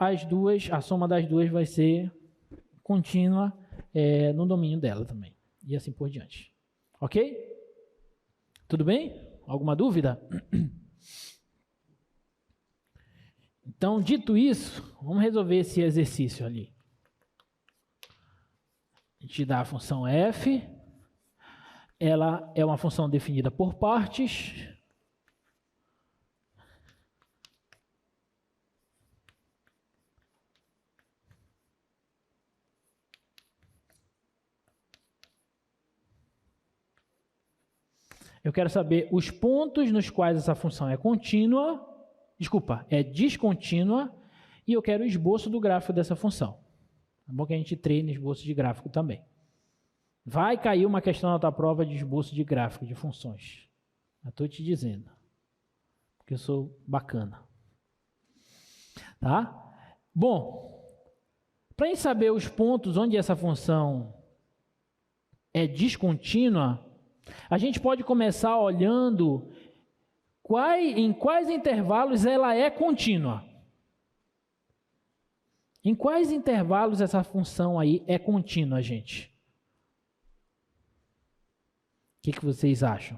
a soma das duas vai ser contínua no domínio dela também. E assim por diante. Ok? Tudo bem? Alguma dúvida? Então, dito isso, vamos resolver esse exercício ali. A gente dá a função f, ela é uma função definida por partes. Eu quero saber os pontos nos quais essa função é contínua, é descontínua, e eu quero o esboço do gráfico dessa função. É bom que a gente treine esboço de gráfico também. Vai cair uma questão na tua prova de esboço de gráfico de funções. Eu estou te dizendo, porque eu sou bacana. Tá? Bom, para a gente saber os pontos onde essa função é descontínua, a gente pode começar olhando em quais intervalos ela é contínua. Em quais intervalos essa função aí é contínua, gente? O que vocês acham?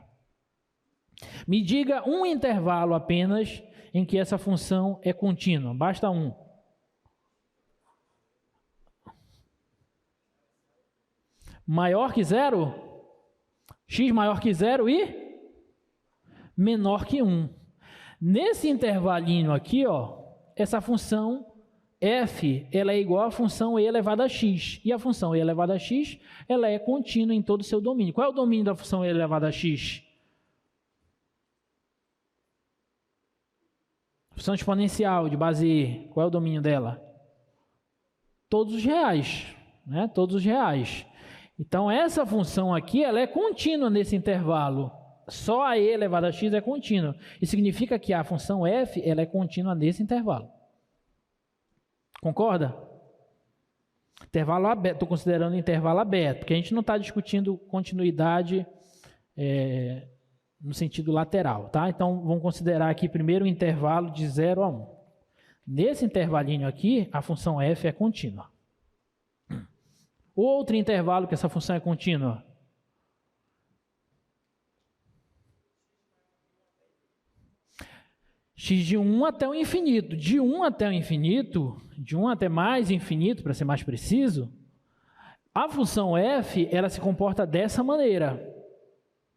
Me diga um intervalo apenas em que essa função é contínua. Basta um. Maior que zero? X maior que zero e menor que 1. Nesse intervalinho aqui, ó, essa função f ela é igual à função e elevado a x. E a função e elevado a x ela é contínua em todo o seu domínio. Qual é o domínio da função e elevado a x? Função exponencial de base e. Qual é o domínio dela? Todos os reais. Né? Todos os reais. Então, essa função aqui, ela é contínua nesse intervalo. Só a e elevado a x é contínua. Isso significa que a função f, ela é contínua nesse intervalo. Concorda? Intervalo aberto, estou considerando intervalo aberto, porque a gente não está discutindo continuidade no sentido lateral, tá? Então, vamos considerar aqui primeiro o intervalo de 0 a 1. Nesse intervalinho aqui, a função f é contínua. Outro intervalo que essa função é contínua. X de 1 até o infinito. De 1 até o infinito, de 1 até mais infinito, para ser mais preciso, a função f, ela se comporta dessa maneira.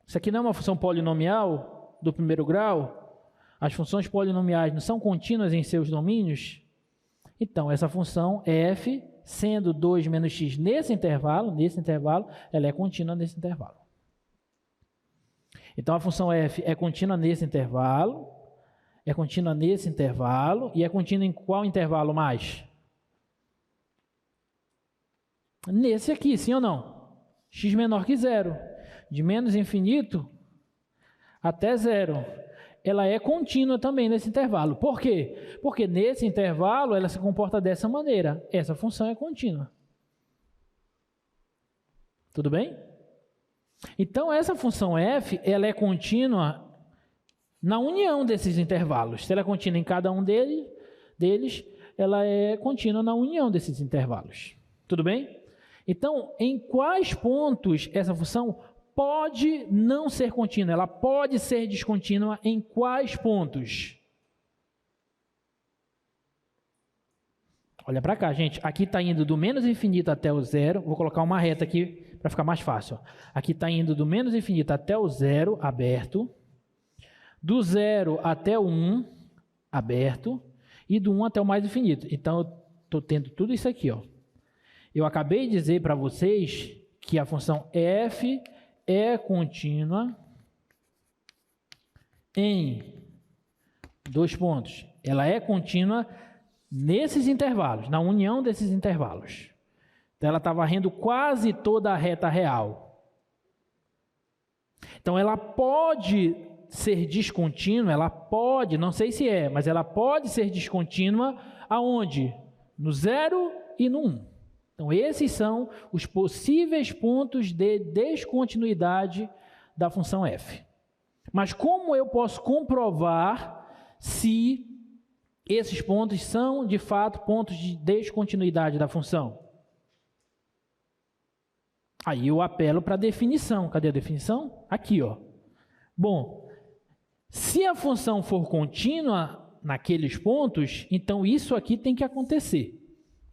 Isso aqui não é uma função polinomial do primeiro grau? As funções polinomiais não são contínuas em seus domínios? Então, essa função f, sendo 2 menos x nesse intervalo, ela é contínua nesse intervalo. Então, a função f é contínua nesse intervalo, e é contínua em qual intervalo mais? Nesse aqui, sim ou não? X menor que zero. De menos infinito até zero. Ela é contínua também nesse intervalo. Por quê? Porque nesse intervalo ela se comporta dessa maneira. Essa função é contínua. Tudo bem? Então, essa função f, ela é contínua na união desses intervalos. Se ela é contínua em cada um deles, ela é contínua na união desses intervalos. Tudo bem? Então, em quais pontos essa função pode não ser contínua? Ela pode ser descontínua em quais pontos? Olha para cá, gente. Aqui está indo do menos infinito até o zero. Vou colocar uma reta aqui para ficar mais fácil. Aqui está indo do menos infinito até o zero, aberto. Do 0 até o 1, aberto. E do 1 até o mais infinito. Então, eu estou tendo tudo isso aqui. Ó. Eu acabei de dizer para vocês que a função f é contínua em 2 pontos, ela é contínua nesses intervalos, na união desses intervalos. Então, ela está varrendo quase toda a reta real. Então, ela pode ser descontínua, ela pode, não sei se é, mas ela pode ser descontínua aonde? No 0 e no 1. Então, esses são os possíveis pontos de descontinuidade da função f. Mas como eu posso comprovar se esses pontos são, de fato, pontos de descontinuidade da função? Aí eu apelo para a definição. Cadê a definição? Aqui, ó. Bom, se a função for contínua naqueles pontos, então isso aqui tem que acontecer.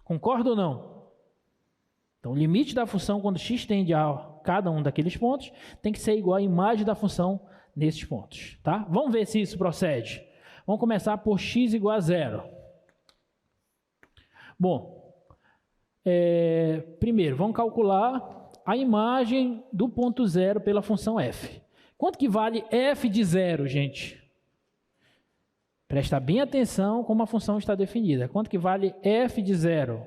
Concorda ou não? Então, o limite da função, quando x tende a cada um daqueles pontos, tem que ser igual à imagem da função nesses pontos. Tá? Vamos ver se isso procede. Vamos começar por x igual a 0. Bom, primeiro, vamos calcular a imagem do ponto 0 pela função f. Quanto que vale f de 0, gente? Presta bem atenção como a função está definida. Quanto que vale f de 0?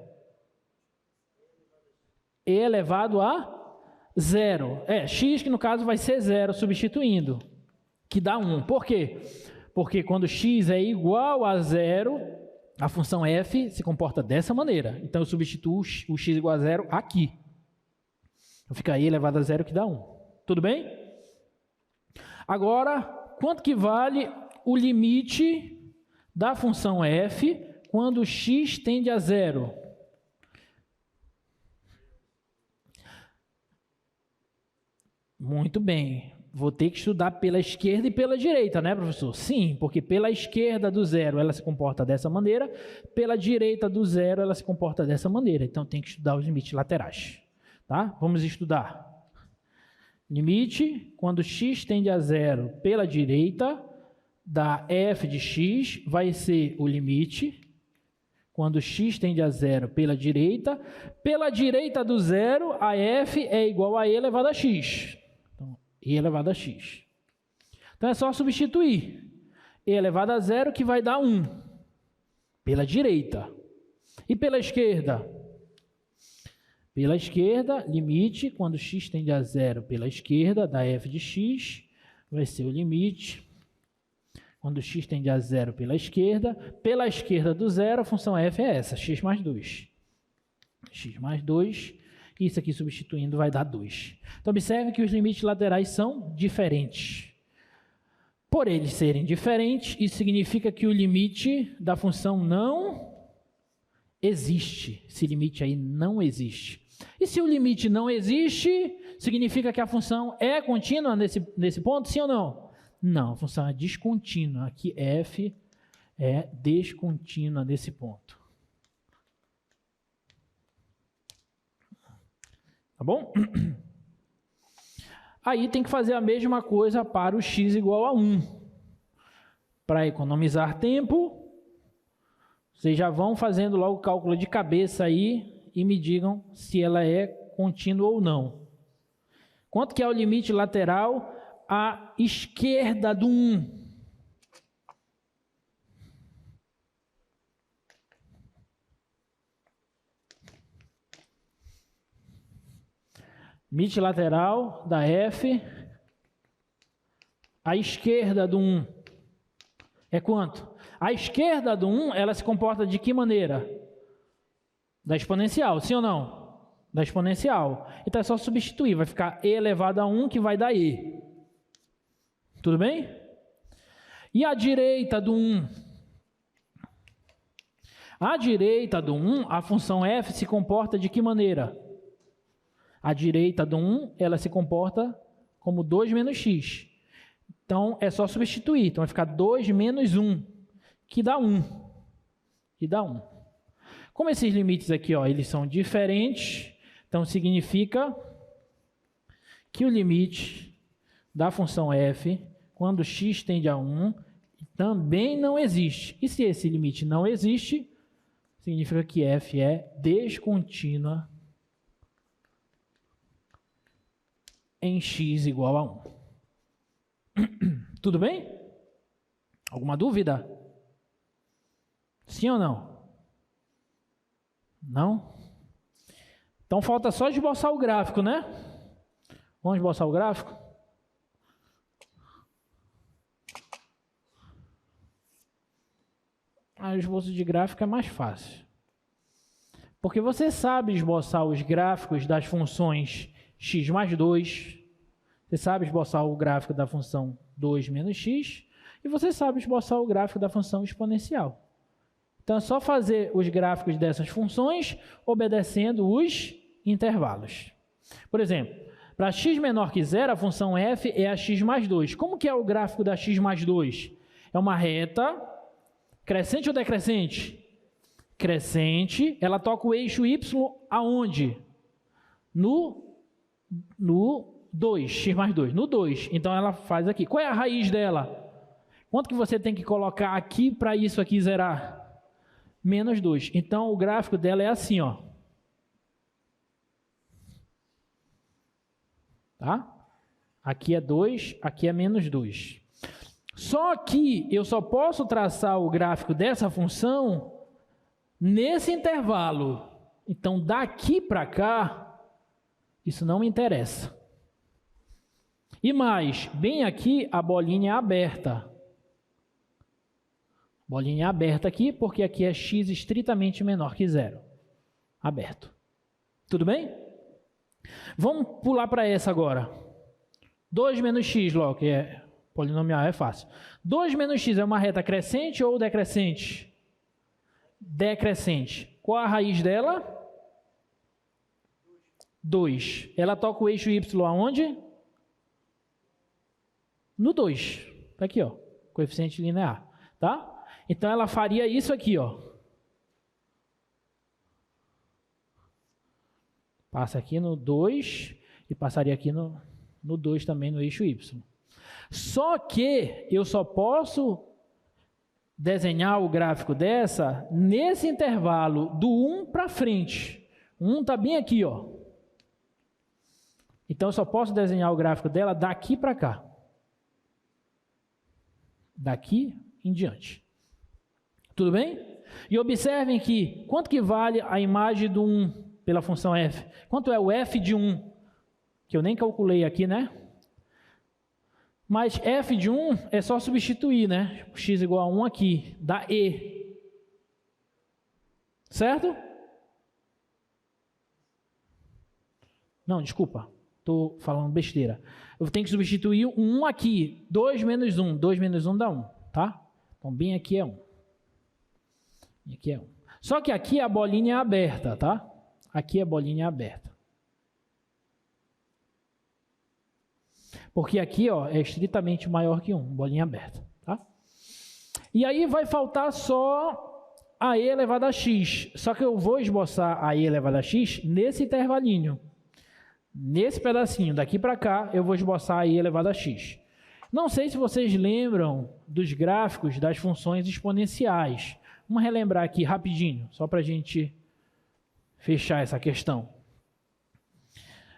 E elevado a 0. X que no caso vai ser 0, substituindo, que dá 1. Por quê? Porque quando x é igual a 0, a função f se comporta dessa maneira. Então eu substituo o x igual a 0 aqui. Então fica e elevado a 0 que dá 1. Tudo bem? Agora, quanto que vale o limite da função f quando x tende a 0? Muito bem. Vou ter que estudar pela esquerda e pela direita, né, professor? Sim, porque pela esquerda do 0 ela se comporta dessa maneira, pela direita do 0 ela se comporta dessa maneira. Então tem que estudar os limites laterais. Tá? Vamos estudar. Limite, quando x tende a 0 pela direita, da f de x vai ser o limite. Quando x tende a 0 pela direita do 0, a f é igual a e elevado a x. Então, e elevado a x. Então, é só substituir. E elevado a 0, que vai dar 1. Pela direita. E pela esquerda? Pela esquerda, limite, quando x tende a 0 pela esquerda, da f de x, vai ser o limite. Quando x tende a 0 pela esquerda do 0, a função f é essa, x mais 2. X mais 2, isso aqui substituindo vai dar 2. Então, observe que os limites laterais são diferentes. Por eles serem diferentes, isso significa que o limite da função não existe. Esse limite aí não existe. E se o limite não existe, significa que a função é contínua nesse ponto, sim ou não? Não, a função é descontínua. Aqui f é descontínua nesse ponto. Tá bom? Aí tem que fazer a mesma coisa para o x igual a 1. Para economizar tempo, vocês já vão fazendo logo o cálculo de cabeça aí e me digam se ela é contínua ou não. Quanto que é o limite lateral à esquerda do 1? Limite lateral da f à esquerda do 1 é quanto? A esquerda do 1, ela se comporta de que maneira? Da exponencial, sim ou não? Da exponencial. Então é só substituir, vai ficar e elevado a 1 que vai dar e. Tudo bem? E a direita do 1? A direita do 1, a função f se comporta de que maneira? A direita do 1, ela se comporta como 2 menos x. Então, é só substituir. Então, vai ficar 2 menos 1, que dá 1. Que dá 1. Como esses limites aqui, ó, eles são diferentes, então significa que o limite da função f, quando x tende a 1, também não existe. E se esse limite não existe, significa que f é descontínua em x igual a 1. Tudo bem? Alguma dúvida? Sim ou não? Não? Então falta só esboçar o gráfico, né? Vamos esboçar o gráfico? O esboço de gráfico é mais fácil. Porque você sabe esboçar os gráficos das funções x mais 2, você sabe esboçar o gráfico da função 2 menos x, e você sabe esboçar o gráfico da função exponencial. Então é só fazer os gráficos dessas funções obedecendo os intervalos. Por exemplo, para x menor que 0, a função f é a x mais 2. Como que é o gráfico da x mais 2? É uma reta crescente ou decrescente? Crescente. Ela toca o eixo y aonde? No 2, x mais 2, no 2. Então ela faz aqui. Qual é a raiz dela? Quanto que você tem que colocar aqui para isso aqui zerar? Menos 2. Então o gráfico dela é assim, ó. Tá? Aqui é 2, aqui é menos 2. Só que eu só posso traçar o gráfico dessa função nesse intervalo. Então daqui para cá, isso não me interessa. E mais, bem aqui a bolinha é aberta. Bolinha é aberta aqui, porque aqui é x estritamente menor que 0. Aberto. Tudo bem? Vamos pular para essa agora. 2 menos x, logo, que é polinomial, é fácil. 2 menos x é uma reta crescente ou decrescente? Decrescente. Qual a raiz dela? 2. Ela toca o eixo y aonde? No 2. Aqui, ó. Coeficiente linear. Tá? Então ela faria isso aqui, ó. Passa aqui no 2 e passaria aqui no 2 também no eixo y. Só que eu só posso desenhar o gráfico dessa nesse intervalo do 1 para frente. O 1 está bem aqui, ó. Então eu só posso desenhar o gráfico dela daqui para cá. Daqui em diante. Tudo bem? E observem que quanto que vale a imagem do 1 pela função f? Quanto é o f de 1? Que eu nem calculei aqui, né? Mas f de 1 é só substituir, né? X igual a 1 aqui, dá e. Certo? Não, desculpa. Estou falando besteira. Eu tenho que substituir o 1 aqui. 2 menos 1. 2 menos 1 dá 1, tá? Então, bem aqui é 1. Aqui é 1. Só que aqui a bolinha é aberta, tá? Aqui a bolinha é aberta. Porque aqui, ó, é estritamente maior que 1, bolinha aberta, tá? E aí vai faltar só a e elevado a x. Só que eu vou esboçar a e elevado a x nesse intervalinho. Nesse pedacinho, daqui para cá, eu vou esboçar a e elevado a x. Não sei se vocês lembram dos gráficos das funções exponenciais. Vamos relembrar aqui rapidinho, só para a gente fechar essa questão.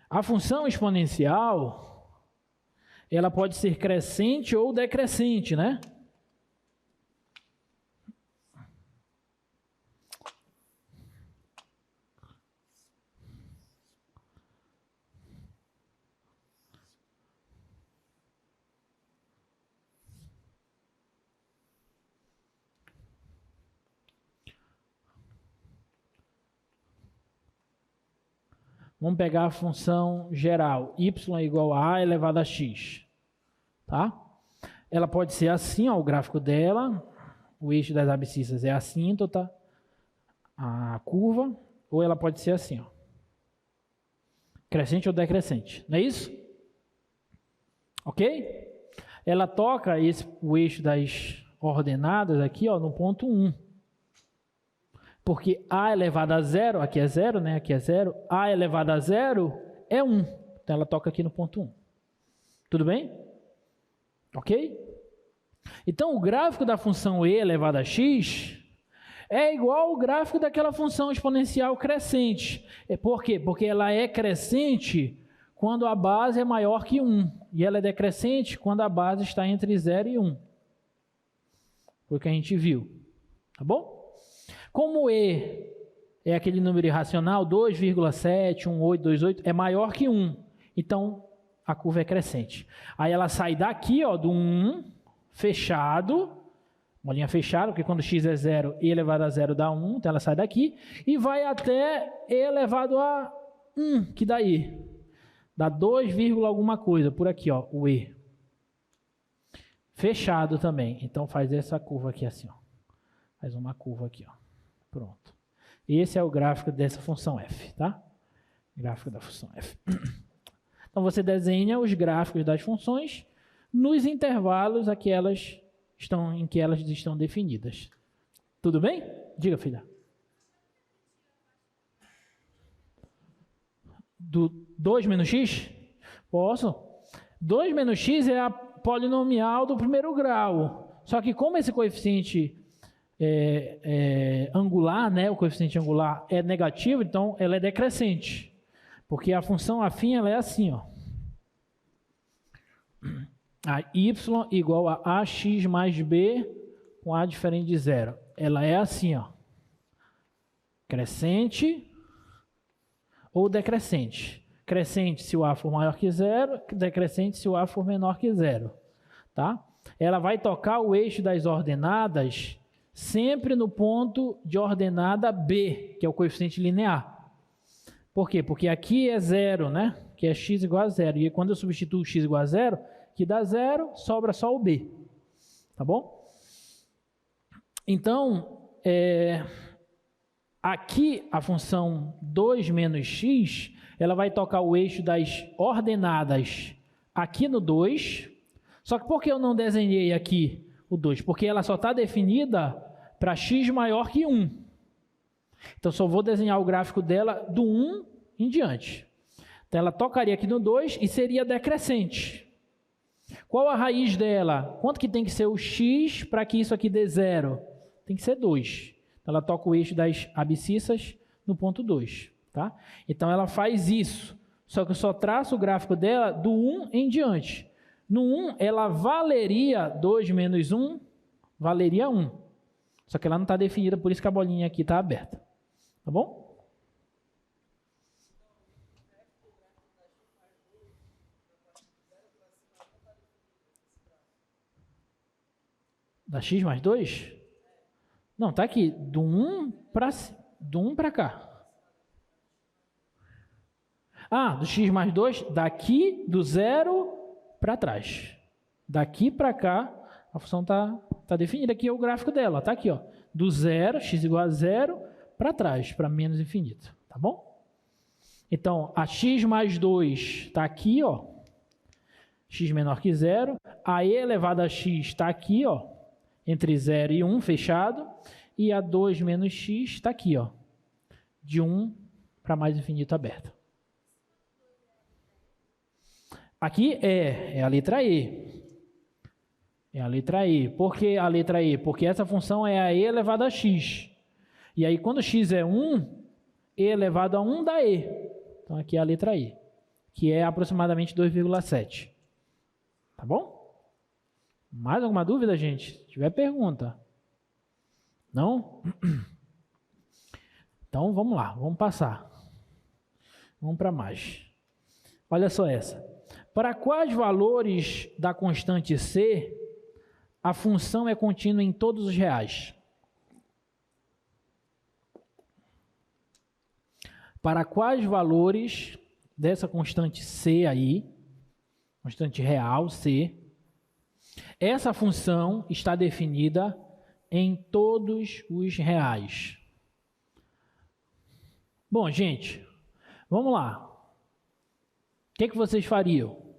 A função exponencial, ela pode ser crescente ou decrescente, né? Vamos pegar a função geral, y igual a a elevado a x. Tá? Ela pode ser assim, ó, o gráfico dela, o eixo das abscissas é a assíntota, a curva, ou ela pode ser assim, ó, crescente ou decrescente, não é isso? Ok? Ela toca o eixo das ordenadas aqui, ó, no ponto 1. Porque a elevado a 0, aqui é 0, né? Aqui é 0. A elevado a 0 é 1. Então, ela toca aqui no ponto 1. Tudo bem? Ok? Então, o gráfico da função e elevado a x é igual ao gráfico daquela função exponencial crescente. Por quê? Porque ela é crescente quando a base é maior que 1. E ela é decrescente quando a base está entre 0 e 1. Foi o que a gente viu. Tá bom? Como E é aquele número irracional, 2,7, 1828, é maior que 1. Então, a curva é crescente. Aí ela sai daqui, ó, do 1, fechado, uma linha fechada, porque quando x é 0, e elevado a 0 dá 1, então ela sai daqui, e vai até e elevado a 1, que dá e. Dá 2, alguma coisa, por aqui, ó, o e. Fechado também. Então faz essa curva aqui assim, ó. Faz uma curva aqui, ó. Pronto. Esse é o gráfico dessa função f, tá? Gráfico da função f. Então você desenha os gráficos das funções nos intervalos em que elas estão definidas. Tudo bem? Diga, filha. Do 2 menos x? Posso. 2 menos x é a polinomial do primeiro grau. Só que como esse coeficiente angular, né, o coeficiente angular é negativo, então ela é decrescente. Porque a função afim ela é assim, ó. A y igual a ax mais b com a diferente de zero. Ela é assim, ó. Crescente ou decrescente. Crescente se o a for maior que zero, decrescente se o a for menor que zero. Tá? Ela vai tocar o eixo das ordenadas sempre no ponto de ordenada b, que é o coeficiente linear. Por quê? Porque aqui é zero, né? Que é x igual a zero. E quando eu substituo x igual a zero, que dá zero, sobra só o b. Tá bom? Então, aqui a função 2 menos x, ela vai tocar o eixo das ordenadas aqui no 2. Só que por que eu não desenhei aqui o 2? Porque ela só está definida para x maior que 1. Então, só vou desenhar o gráfico dela do 1 em diante. Então, ela tocaria aqui no 2 e seria decrescente. Qual a raiz dela? Quanto que tem que ser o x para que isso aqui dê 0? Tem que ser 2. Então, ela toca o eixo das abscissas no ponto 2. Tá? Então, ela faz isso. Só que eu só traço o gráfico dela do 1 em diante. No 1, ela valeria 2 menos 1, valeria 1. Só que ela não está definida, por isso que a bolinha aqui está aberta. Tá bom? Da x mais 2? Não, tá aqui. Do 1 para cá. Ah, do x mais 2, daqui do 0 para trás. Daqui para cá, a função tá definida. Aqui é o gráfico dela. Tá aqui, ó. Do 0, x igual a 0, para trás, para menos infinito. Tá bom? Então, a x mais 2 está aqui, ó. X menor que 0. A e elevado a x está aqui, ó. Entre 0 e 1, fechado. E a 2 menos x está aqui, ó. De 1 para mais infinito aberto. Aqui é a letra E. É a letra E. Por que a letra E? Porque essa função é a E elevado a x. E aí, quando x é 1, E elevado a 1 dá E. Então, aqui é a letra E, que é aproximadamente 2,7. Tá bom? Mais alguma dúvida, gente? Se tiver pergunta. Não? Então, vamos lá. Vamos passar. Vamos para mais. Olha só essa. Para quais valores da constante C a função é contínua em todos os reais? Para quais valores dessa constante C aí, constante real C, essa função está definida em todos os reais? Bom, gente, vamos lá. O que vocês fariam?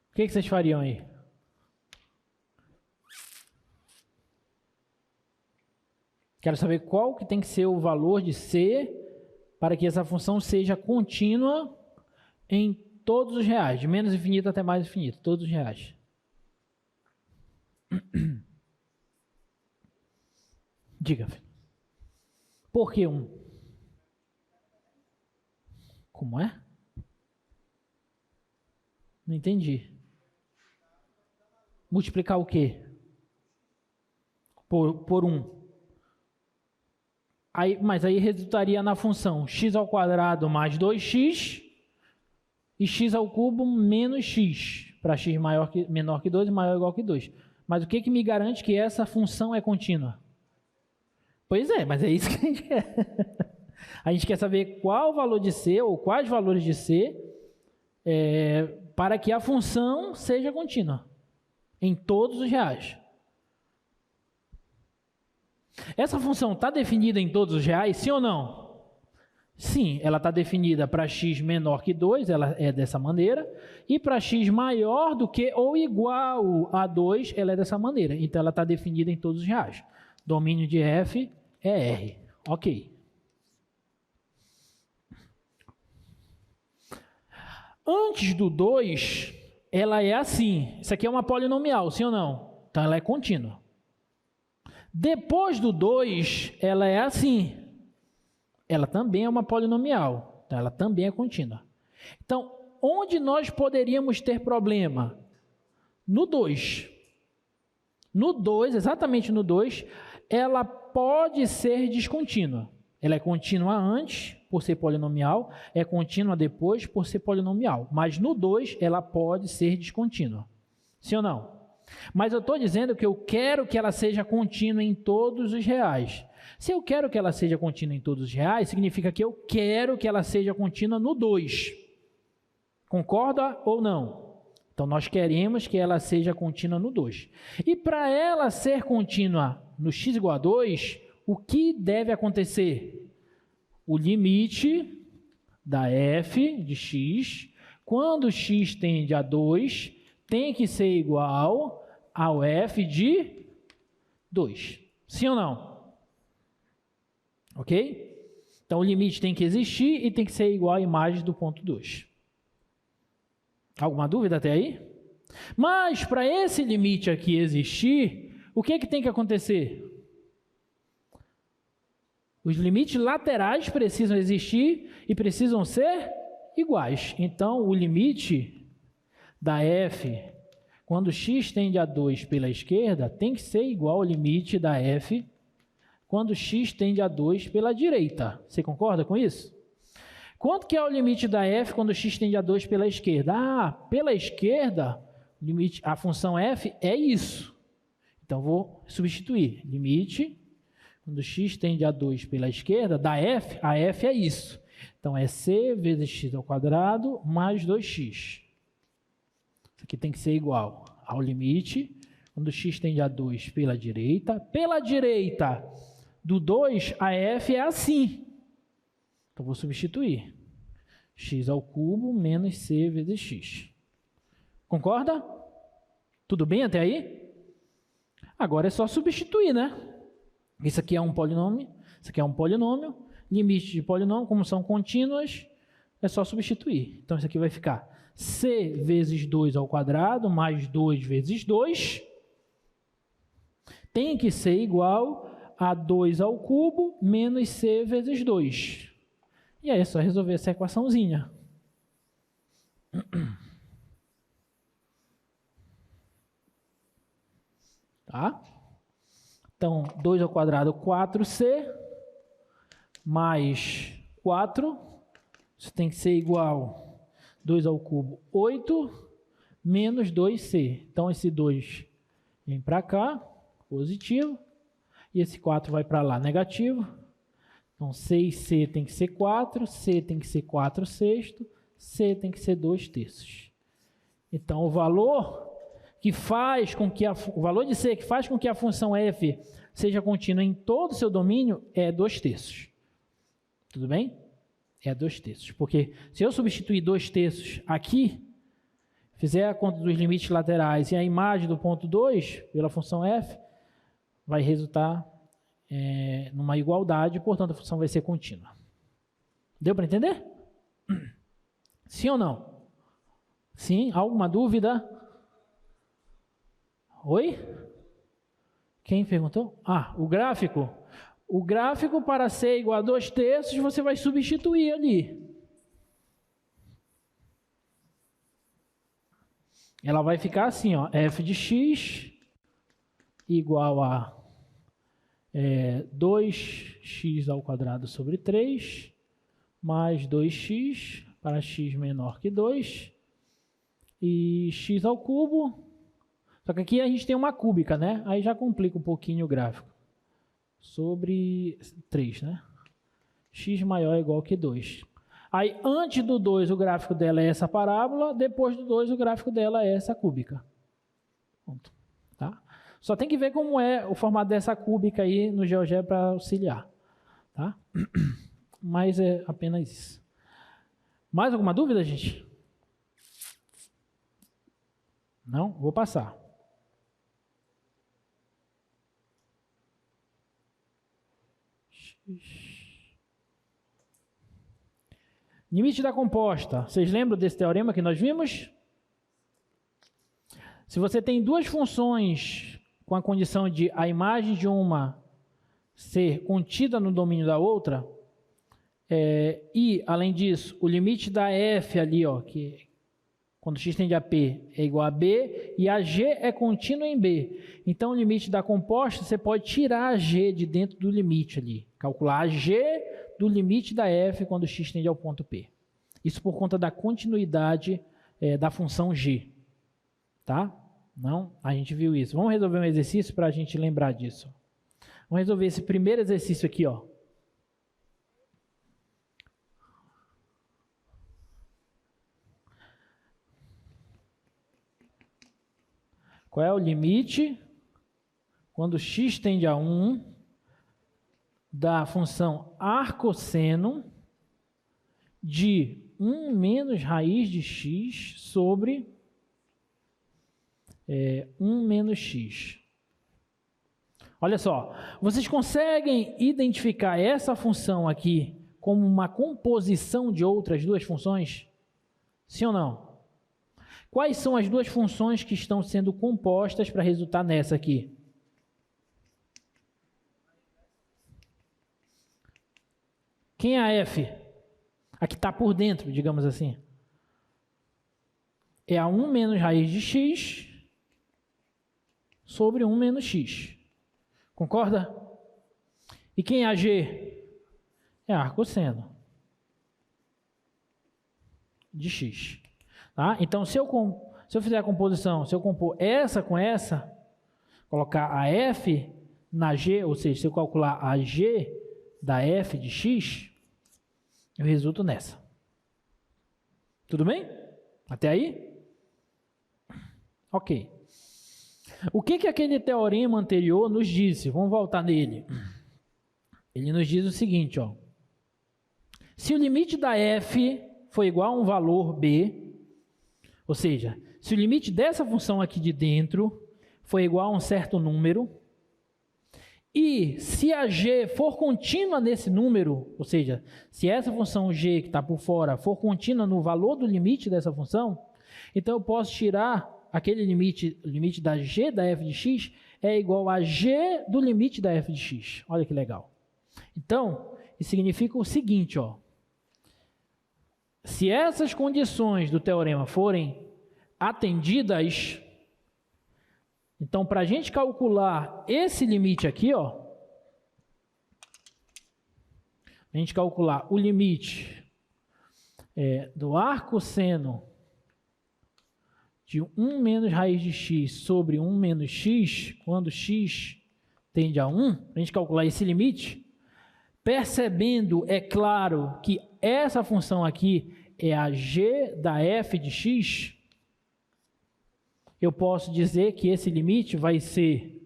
O que vocês fariam aí? Quero saber qual que tem que ser o valor de C para que essa função seja contínua em todos os reais, de menos infinito até mais infinito, todos os reais. Diga, filho. Por que 1? Como é? Não entendi. Multiplicar o quê? Por 1. Mas aí resultaria na função x ao quadrado mais 2x e x ao cubo menos x, para x menor que 2 e maior ou igual que 2. Mas o que me garante que essa função é contínua? Pois é, mas é isso que a gente quer. A gente quer saber qual o valor de C, ou quais valores de C, para que a função seja contínua em todos os reais. Essa função está definida em todos os reais, sim ou não? Sim, ela está definida para x menor que 2, ela é dessa maneira, e para x maior do que ou igual a 2, ela é dessa maneira. Então, ela está definida em todos os reais. Domínio de f é R. Ok. Antes do 2, ela é assim. Isso aqui é uma polinomial, sim ou não? Então, ela é contínua. Depois do 2, ela é assim. Ela também é uma polinomial. Então, ela também é contínua. Então, onde nós poderíamos ter problema? No 2. No 2, exatamente no 2, ela pode ser descontínua. Ela é contínua antes, por ser polinomial, é contínua depois, por ser polinomial. Mas no 2, ela pode ser descontínua. Sim ou não? Mas eu estou dizendo que eu quero que ela seja contínua em todos os reais. Se eu quero que ela seja contínua em todos os reais, significa que eu quero que ela seja contínua no 2. Concorda ou não? Então, nós queremos que ela seja contínua no 2. E para ela ser contínua no x igual a 2, o que deve acontecer? O limite da f de x, quando x tende a 2, tem que ser igual ao f de 2. Sim ou não? Ok? Então, o limite tem que existir e tem que ser igual à imagem do ponto 2. Alguma dúvida até aí? Mas, para esse limite aqui existir, o que tem que acontecer? Os limites laterais precisam existir e precisam ser iguais. Então, o limite da f, quando x tende a 2 pela esquerda, tem que ser igual ao limite da f quando x tende a 2 pela direita. Você concorda com isso? Quanto que é o limite da f quando x tende a 2 pela esquerda? Pela esquerda, a função f é isso. Então, vou substituir. Limite, quando x tende a 2 pela esquerda, da f, a f é isso. Então, é c vezes x ao quadrado mais 2x. Isso aqui tem que ser igual ao limite, quando x tende a 2 pela direita. Pela direita do 2, a f é assim. Então, vou substituir. X ao cubo menos c vezes x. Concorda? Tudo bem até aí? Agora é só substituir, né? Isso aqui é um polinômio, isso aqui é um polinômio. Limites de polinômio, como são contínuas, é só substituir. Então, isso aqui vai ficar c vezes 2 ao quadrado mais 2 vezes 2 tem que ser igual a 2 ao cubo menos c vezes 2. E aí é só resolver essa equaçãozinha. Tá? Então, 2 ao quadrado, 4c, mais 4, isso tem que ser igual a 2 ao cubo, 8, menos 2c. Então, esse 2 vem para cá, positivo, e esse 4 vai para lá, negativo. Então, 6c tem que ser 4, c tem que ser 4 sextos, c tem que ser 2 terços. Então, o valor que faz com que o valor de c que faz com que a função f seja contínua em todo o seu domínio é 2 terços. Tudo bem? É 2 terços. Porque se eu substituir 2 terços aqui, fizer a conta dos limites laterais e a imagem do ponto 2 pela função f, vai resultar numa igualdade, portanto a função vai ser contínua. Deu para entender? Sim ou não? Sim? Alguma dúvida? Oi? Quem perguntou? O gráfico. O gráfico, para ser igual a 2/3, você vai substituir ali. Ela vai ficar assim, ó, f de x igual a 2x ao quadrado sobre 3 mais 2x para x menor que 2 e x ao cubo. Só que aqui a gente tem uma cúbica, né? Aí já complica um pouquinho o gráfico. Sobre 3, né? X maior ou igual que 2. Aí, antes do 2, o gráfico dela é essa parábola. Depois do 2, o gráfico dela é essa cúbica. Pronto. Tá? Só tem que ver como é o formato dessa cúbica aí no GeoGebra para auxiliar. Tá? Mas é apenas isso. Mais alguma dúvida, gente? Não? Vou passar. Limite da composta. Vocês lembram desse teorema que nós vimos? Se você tem duas funções com a condição de a imagem de uma ser contida no domínio da outra, e, além disso, o limite da f ali, ó, que quando x tende a P é igual a B, e a G é contínua em B. Então, o limite da composta, você pode tirar a G de dentro do limite ali. Calcular a G do limite da F quando x tende ao ponto P. Isso por conta da continuidade da função G. Tá? Não? A gente viu isso. Vamos resolver um exercício para a gente lembrar disso. Vamos resolver esse primeiro exercício aqui, ó. Qual é o limite quando x tende a 1 da função arcosseno de 1 menos raiz de x sobre 1 menos x? Olha só, vocês conseguem identificar essa função aqui como uma composição de outras duas funções? Sim ou não? Quais são as duas funções que estão sendo compostas para resultar nessa aqui? Quem é a f? A que está por dentro, digamos assim. É a 1 menos raiz de x sobre 1 menos x. Concorda? E quem é a g? É a arcosseno de x. Tá? Então, se eu fizer a composição, se eu compor essa com essa, colocar a f na g, ou seja, se eu calcular a g da f de x, eu resulto nessa. Tudo bem? Até aí? Ok. O que aquele teorema anterior nos disse? Vamos voltar nele. Ele nos diz o seguinte, ó. Se o limite da f for igual a um valor b, ou seja, se o limite dessa função aqui de dentro for igual a um certo número, e se a g for contínua nesse número, ou seja, se essa função g que está por fora for contínua no valor do limite dessa função, então eu posso tirar aquele limite, o limite da g da f de x é igual a g do limite da f de x. Olha que legal. Então, isso significa o seguinte, ó. Se essas condições do teorema forem atendidas, então, para a gente calcular esse limite aqui, ó, a gente calcular o limite do arcosseno de 1 menos raiz de x sobre 1 menos x, quando x tende a 1, a gente calcular esse limite, percebendo, é claro, que essa função aqui é a g da f de x, eu posso dizer que esse limite vai ser,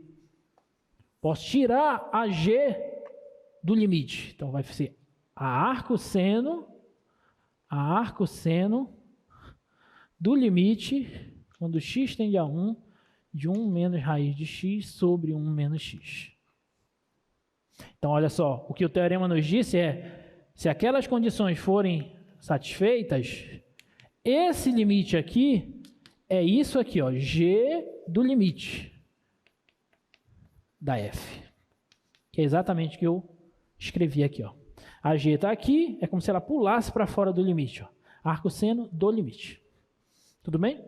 posso tirar a g do limite, então vai ser a arcosseno do limite, quando x tende a 1, de 1 menos raiz de x sobre 1 menos x. Então, olha só, o que o teorema nos disse é, se aquelas condições forem satisfeitas, esse limite aqui é isso aqui, ó, G do limite da F, que é exatamente o que eu escrevi aqui, ó. A G está aqui, é como se ela pulasse para fora do limite, ó. Arco-seno do limite. Tudo bem?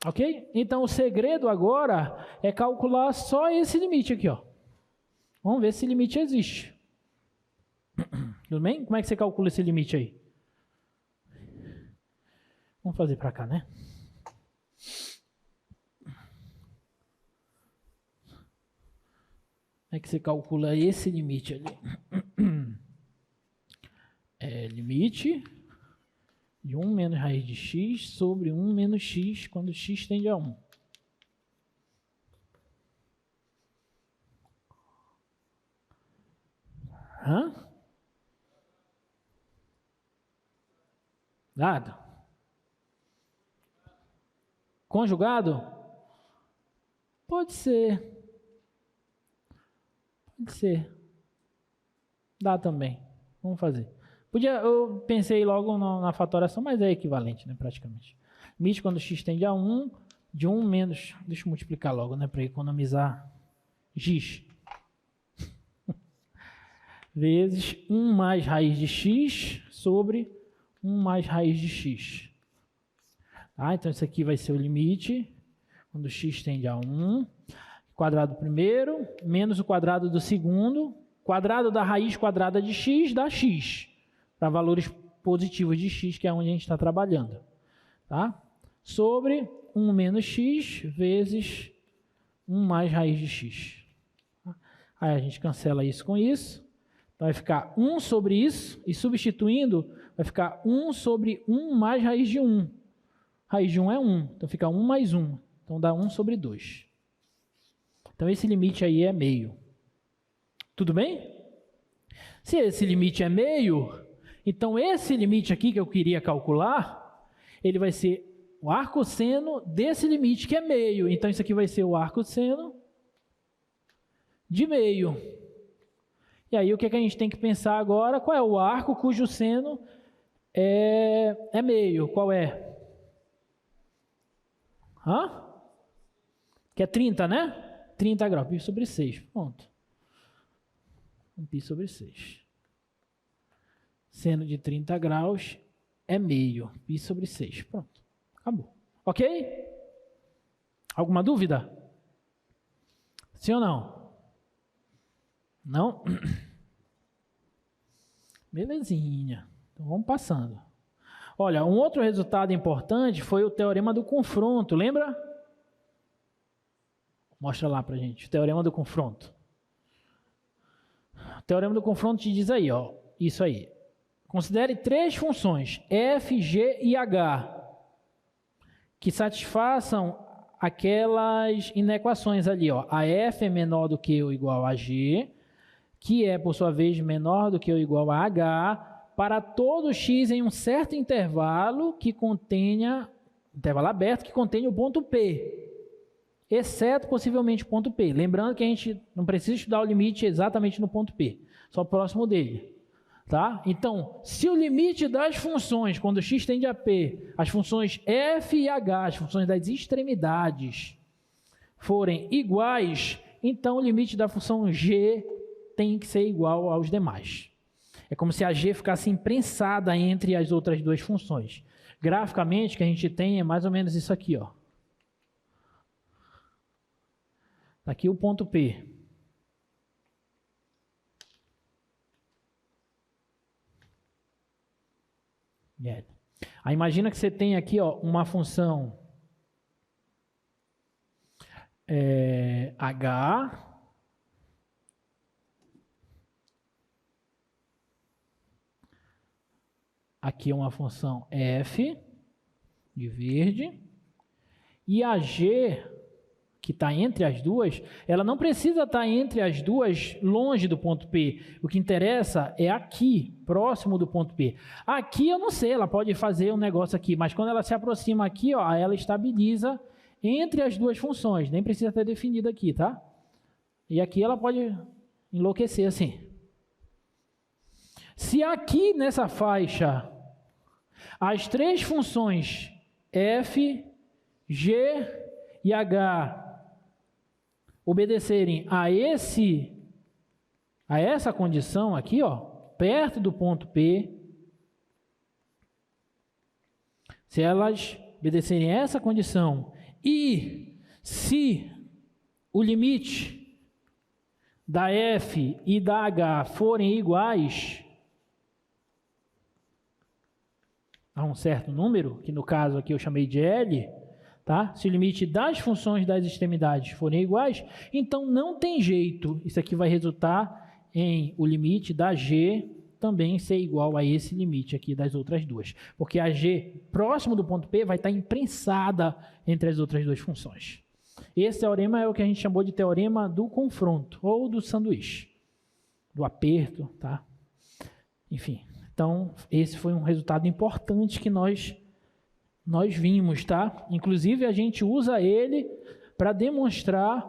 Ok? Então, o segredo agora é calcular só esse limite aqui, ó. Vamos ver se esse limite existe. Tudo bem? Como é que você calcula esse limite aí? Vamos fazer para cá, né? Como é que você calcula esse limite ali? É limite de 1 menos raiz de x sobre 1 menos x quando x tende a 1. Dado? Conjugado? Pode ser. Pode ser. Dá também. Vamos fazer. Eu pensei logo na fatoração, mas é equivalente, né, praticamente. Limite quando x tende a 1, de 1 menos... Deixa eu multiplicar logo, né, para economizar x. Vezes 1 mais raiz de x sobre 1 mais raiz de x. Então, isso aqui vai ser o limite quando x tende a 1. Quadrado do primeiro, menos o quadrado do segundo. Quadrado da raiz quadrada de x dá x. Para valores positivos de x, que é onde a gente está trabalhando. Tá? Sobre 1 menos x vezes 1 mais raiz de x. Aí a gente cancela isso com isso. Então vai ficar 1 sobre isso, e substituindo, vai ficar 1 sobre 1 mais raiz de 1. Raiz de 1 é 1, então fica 1 mais 1. Então dá 1 sobre 2. Então esse limite aí é meio. Tudo bem? Se esse limite é meio, então esse limite aqui que eu queria calcular, ele vai ser o arcosseno desse limite que é meio. Então isso aqui vai ser o arcosseno de meio. E aí o que a gente tem que pensar agora? Qual é o arco cujo seno é meio? Qual é? Que é 30, né? 30 graus, π sobre 6. Pronto. π sobre 6. Seno de 30 graus é meio. π sobre 6. Pronto. Acabou. Ok? Alguma dúvida? Sim ou não? Não? Belezinha. Então vamos passando. Olha, um outro resultado importante foi o teorema do confronto. Lembra? Mostra lá pra gente. O teorema do confronto. O teorema do confronto te diz aí, ó. Isso aí. Considere 3 funções, f, g e h, que satisfaçam aquelas inequações ali, ó. A f é menor do que ou igual a g, que é, por sua vez, menor do que ou igual a h, para todo x em um certo intervalo que contenha, intervalo aberto, que contenha o ponto P, exceto possivelmente o ponto P. Lembrando que a gente não precisa estudar o limite exatamente no ponto P, só próximo dele. Tá? Então, se o limite das funções, quando x tende a P, as funções f e h, as funções das extremidades, forem iguais, então o limite da função g tem que ser igual aos demais. É como se a g ficasse imprensada entre as outras duas funções. Graficamente, o que a gente tem é mais ou menos isso aqui, ó. Aqui o ponto P. Aí imagina que você tem aqui, ó, uma função h, aqui é uma função f, de verde, e a g, que está entre as duas, ela não precisa estar entre as duas longe do ponto P. O que interessa é aqui, próximo do ponto P. Aqui eu não sei, ela pode fazer um negócio aqui, mas quando ela se aproxima aqui, ó, ela estabiliza entre as duas funções. Nem precisa ter definido aqui, tá? E aqui ela pode enlouquecer assim. Se aqui nessa faixa as três funções f, g e h obedecerem a essa condição aqui, ó, perto do ponto P, se elas obedecerem a essa condição e se o limite da f e da h forem iguais a um certo número, que no caso aqui eu chamei de L, tá? Se o limite das funções das extremidades forem iguais, então não tem jeito, isso aqui vai resultar em o limite da G também ser igual a esse limite aqui das outras duas, porque a G próximo do ponto P vai estar imprensada entre as outras duas funções. Esse teorema é o que a gente chamou de teorema do confronto, ou do sanduíche, do aperto, tá? Enfim. Então, esse foi um resultado importante que nós vimos, tá? Inclusive, a gente usa ele para demonstrar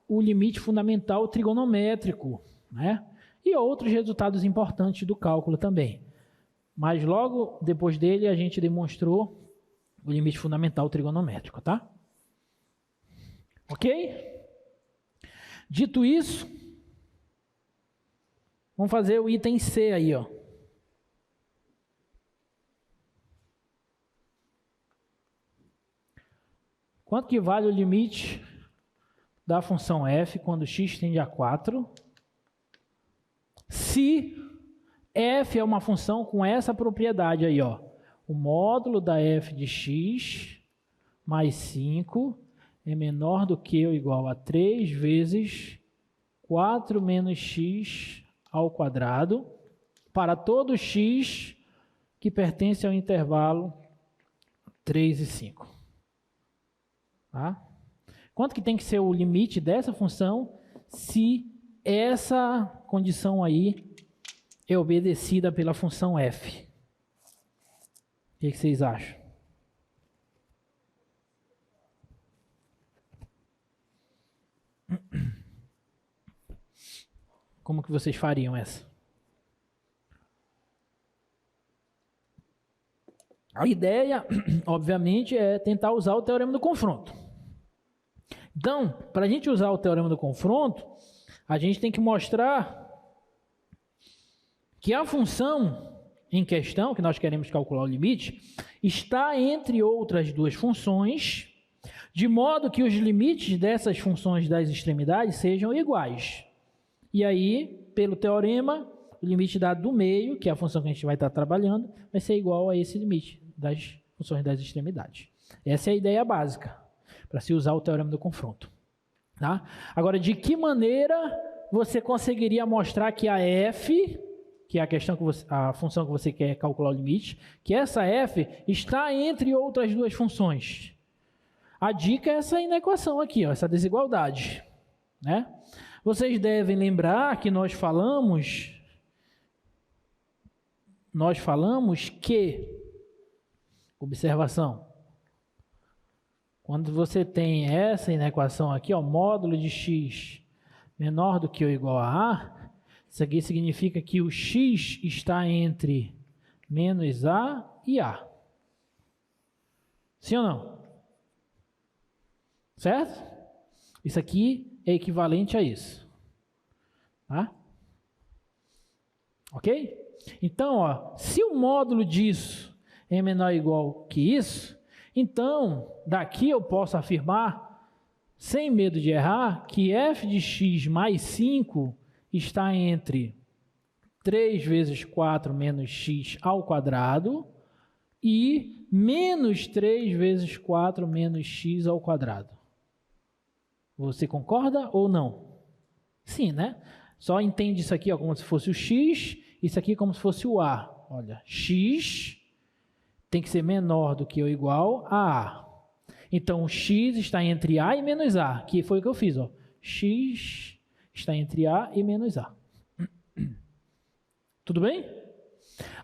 o limite fundamental trigonométrico, né? E outros resultados importantes do cálculo também. Mas logo depois dele, a gente demonstrou o limite fundamental trigonométrico, tá? Ok? Dito isso, vamos fazer o item C aí, ó. Quanto que vale o limite da função f quando x tende a 4? Se f é uma função com essa propriedade aí, ó. O módulo da f de x mais 5 é menor do que ou igual a 3 vezes 4 menos x ao quadrado para todo x que pertence ao intervalo 3 e 5. Tá? Quanto que tem que ser o limite dessa função se essa condição aí é obedecida pela função f? O que vocês acham? Como que vocês fariam essa? A ideia, obviamente, é tentar usar o teorema do confronto. Então, para a gente usar o teorema do confronto, a gente tem que mostrar que a função em questão, que nós queremos calcular o limite, está entre outras duas funções, de modo que os limites dessas funções das extremidades sejam iguais. E aí, pelo teorema, o limite dado do meio, que é a função que a gente vai estar trabalhando, vai ser igual a esse limite das funções das extremidades. Essa é a ideia básica para se usar o teorema do confronto. Tá? Agora, de que maneira você conseguiria mostrar que a f, que é a função que você quer calcular o limite, que essa f está entre outras duas funções? A dica é essa equação aqui, ó, essa desigualdade. Né? Vocês devem lembrar que nós falamos que, observação, quando você tem essa equação aqui, ó, módulo de x menor do que ou igual a a, isso aqui significa que o x está entre menos a e a. Sim ou não? Certo? Isso aqui é equivalente a isso. Tá? Ok? Então, ó, se o módulo disso é menor ou igual que isso, então, daqui eu posso afirmar, sem medo de errar, que f de x mais 5 está entre 3 vezes 4 menos x ao quadrado e menos 3 vezes 4 menos x ao quadrado. Você concorda ou não? Sim, né? Só entende isso aqui, ó, como se fosse o x, isso aqui como se fosse o a. Olha, x tem que ser menor do que ou igual a a. Então, o x está entre a e menos a, que foi o que eu fiz. Ó. X está entre a e menos a. Tudo bem?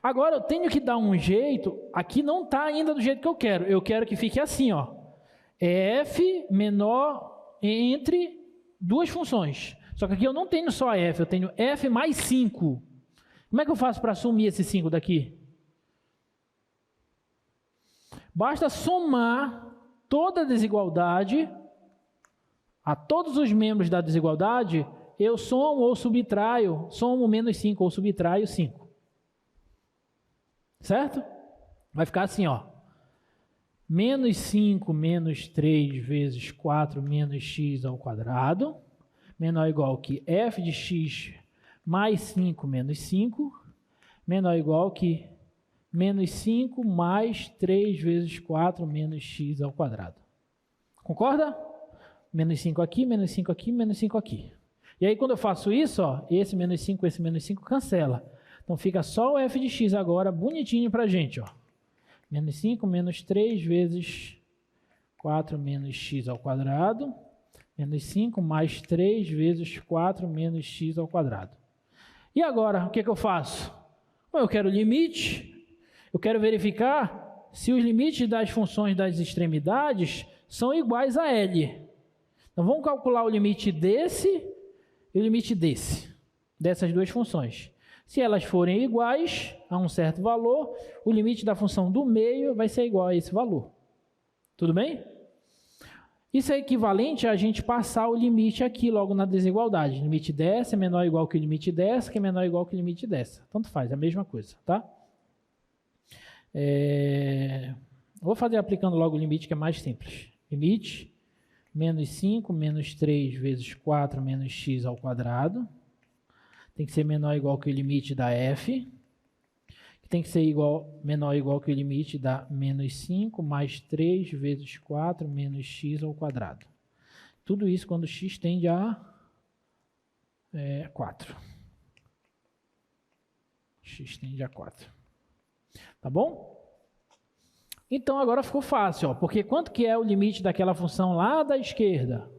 Agora, eu tenho que dar um jeito, aqui não está ainda do jeito que eu quero. Eu quero que fique assim, ó. F menor entre duas funções. Só que aqui eu não tenho só f, eu tenho f mais 5. Como é que eu faço para assumir esse 5 daqui? Basta somar toda a desigualdade, a todos os membros da desigualdade, eu somo ou subtraio, somo menos 5 ou subtraio 5. Certo? Vai ficar assim, ó. Menos 5 menos 3 vezes 4 menos x ao quadrado, menor ou igual que f de x mais 5 menos 5, menor ou igual que menos 5 mais 3 vezes 4 menos x ao quadrado. Concorda? Menos 5 aqui, menos 5 aqui, menos 5 aqui. E aí quando eu faço isso, ó, esse menos 5 cancela. Então fica só o f de x agora, bonitinho pra gente, ó. Menos 5 menos 3 vezes 4 menos x ao quadrado, menos 5 mais 3 vezes 4 menos x ao quadrado. E agora, o que eu faço? Bom, eu quero o limite, eu quero verificar se os limites das funções das extremidades são iguais a L. Então vamos calcular o limite desse e o limite dessas duas funções. Se elas forem iguais a um certo valor, o limite da função do meio vai ser igual a esse valor. Tudo bem? Isso é equivalente a gente passar o limite aqui logo na desigualdade. O limite dessa é menor ou igual que o limite dessa, que é menor ou igual que o limite dessa. Tanto faz, é a mesma coisa, tá? Vou fazer aplicando logo o limite, que é mais simples. Limite, menos 5 menos 3 vezes 4 menos x ao quadrado. Tem que ser menor ou igual que o limite da f, que tem que ser menor ou igual que o limite da menos 5 mais 3 vezes 4 menos x ao quadrado. Tudo isso quando x tende a 4. X tende a 4. Tá bom? Então agora ficou fácil, ó, porque quanto que é o limite daquela função lá da esquerda?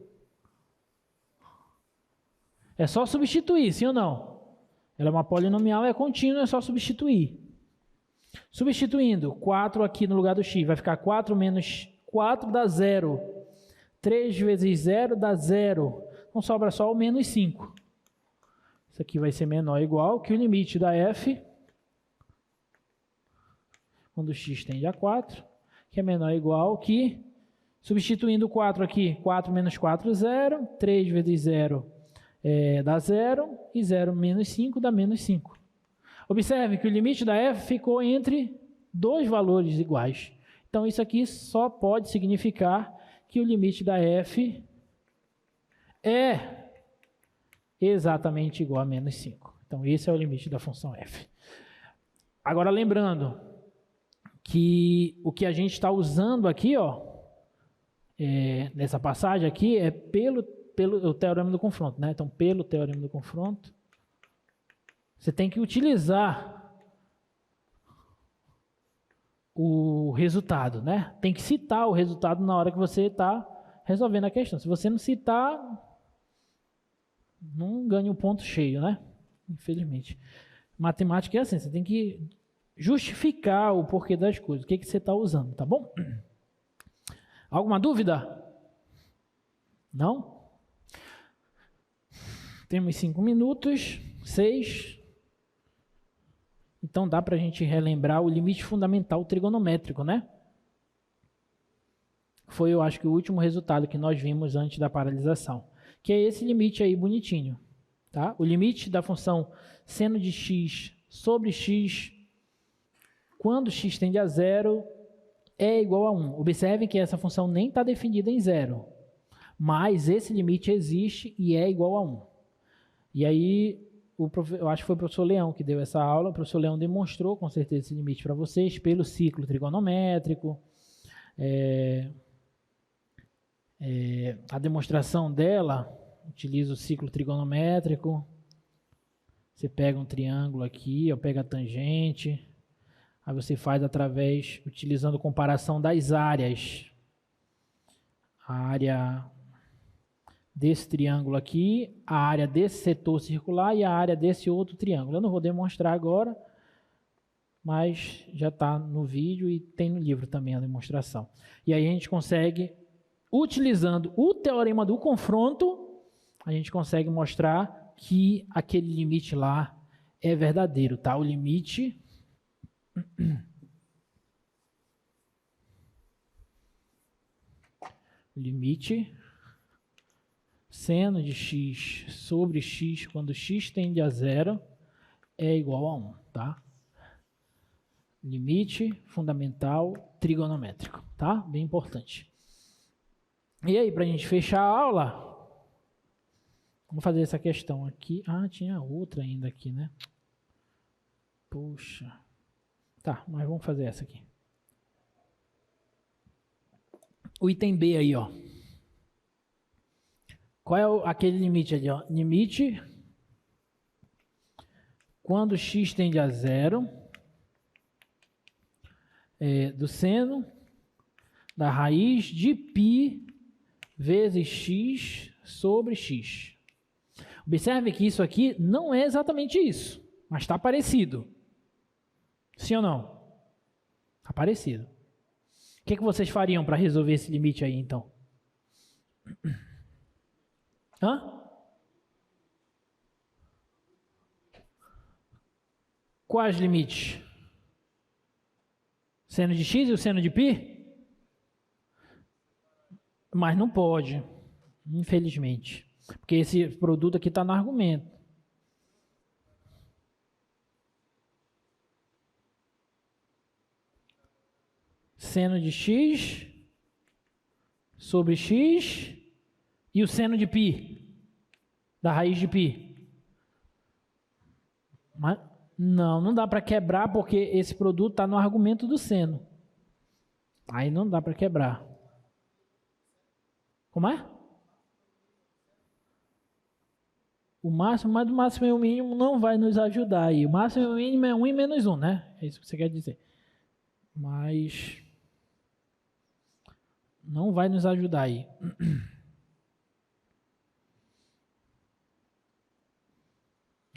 É só substituir, sim ou não? Ela é uma polinomial, é contínua, é só substituir. Substituindo 4 aqui no lugar do x, vai ficar 4 menos 4 dá 0. 3 vezes 0 dá 0. Então sobra só o menos 5. Isso aqui vai ser menor ou igual que o limite da f, quando x tende a 4, que é menor ou igual que, substituindo 4 aqui, 4 menos 4, 0. 3 vezes 0 dá 0, e 0 menos 5 dá menos 5. Observe que o limite da f ficou entre dois valores iguais. Então, isso aqui só pode significar que o limite da f é exatamente igual a menos 5. Então, esse é o limite da função f. Agora, lembrando que o que a gente está usando aqui, ó, nessa passagem aqui, é pelo teorema do confronto, né? Então, pelo teorema do confronto, você tem que utilizar o resultado, né? Tem que citar o resultado na hora que você está resolvendo a questão. Se você não citar, não ganha um ponto cheio, né? Infelizmente. Matemática é assim, você tem que justificar o porquê das coisas, o que você está usando, tá bom? Alguma dúvida? Não? Temos 5 minutos, 6. Então dá para a gente relembrar o limite fundamental trigonométrico, né? Foi, eu acho que o último resultado que nós vimos antes da paralisação. Que é esse limite aí bonitinho. Tá? O limite da função seno de x sobre x, quando x tende a 0, é igual a 1. Observem que essa função nem está definida em 0. Mas esse limite existe e é igual a 1. E aí, eu acho que foi o professor Leão que deu essa aula. O professor Leão demonstrou com certeza esse limite para vocês pelo ciclo trigonométrico. A demonstração dela utiliza o ciclo trigonométrico. Você pega um triângulo aqui, pega a tangente. Aí você faz utilizando comparação das áreas. A área desse triângulo aqui, a área desse setor circular e a área desse outro triângulo. Eu não vou demonstrar agora, mas já está no vídeo e tem no livro também a demonstração. E aí a gente consegue, utilizando o teorema do confronto, a gente consegue mostrar que aquele limite lá é verdadeiro, tá? O limite seno de x sobre x, quando x tende a zero, é igual a 1, tá? Limite fundamental trigonométrico, tá? Bem importante. E aí, para a gente fechar a aula, vamos fazer essa questão aqui. Ah, tinha outra ainda aqui, né? Poxa. Tá, mas vamos fazer essa aqui. O item B aí, ó. Qual é aquele limite ali, ó? Limite quando x tende a zero do seno da raiz de π vezes x sobre x. Observe que isso aqui não é exatamente isso, mas está parecido. Sim ou não? Está parecido. O que vocês fariam para resolver esse limite aí, então? Hã? Quais limites? Seno de x e o seno de π? Mas não pode, infelizmente. Porque esse produto aqui está no argumento. Seno de x sobre x e o seno de π, da raiz de π. Mas, não dá para quebrar porque esse produto está no argumento do seno. Aí não dá para quebrar. Como é? O máximo, mas o máximo e o mínimo não vai nos ajudar aí. O máximo e o mínimo é 1 e menos 1, né? É isso que você quer dizer. Mas não vai nos ajudar aí.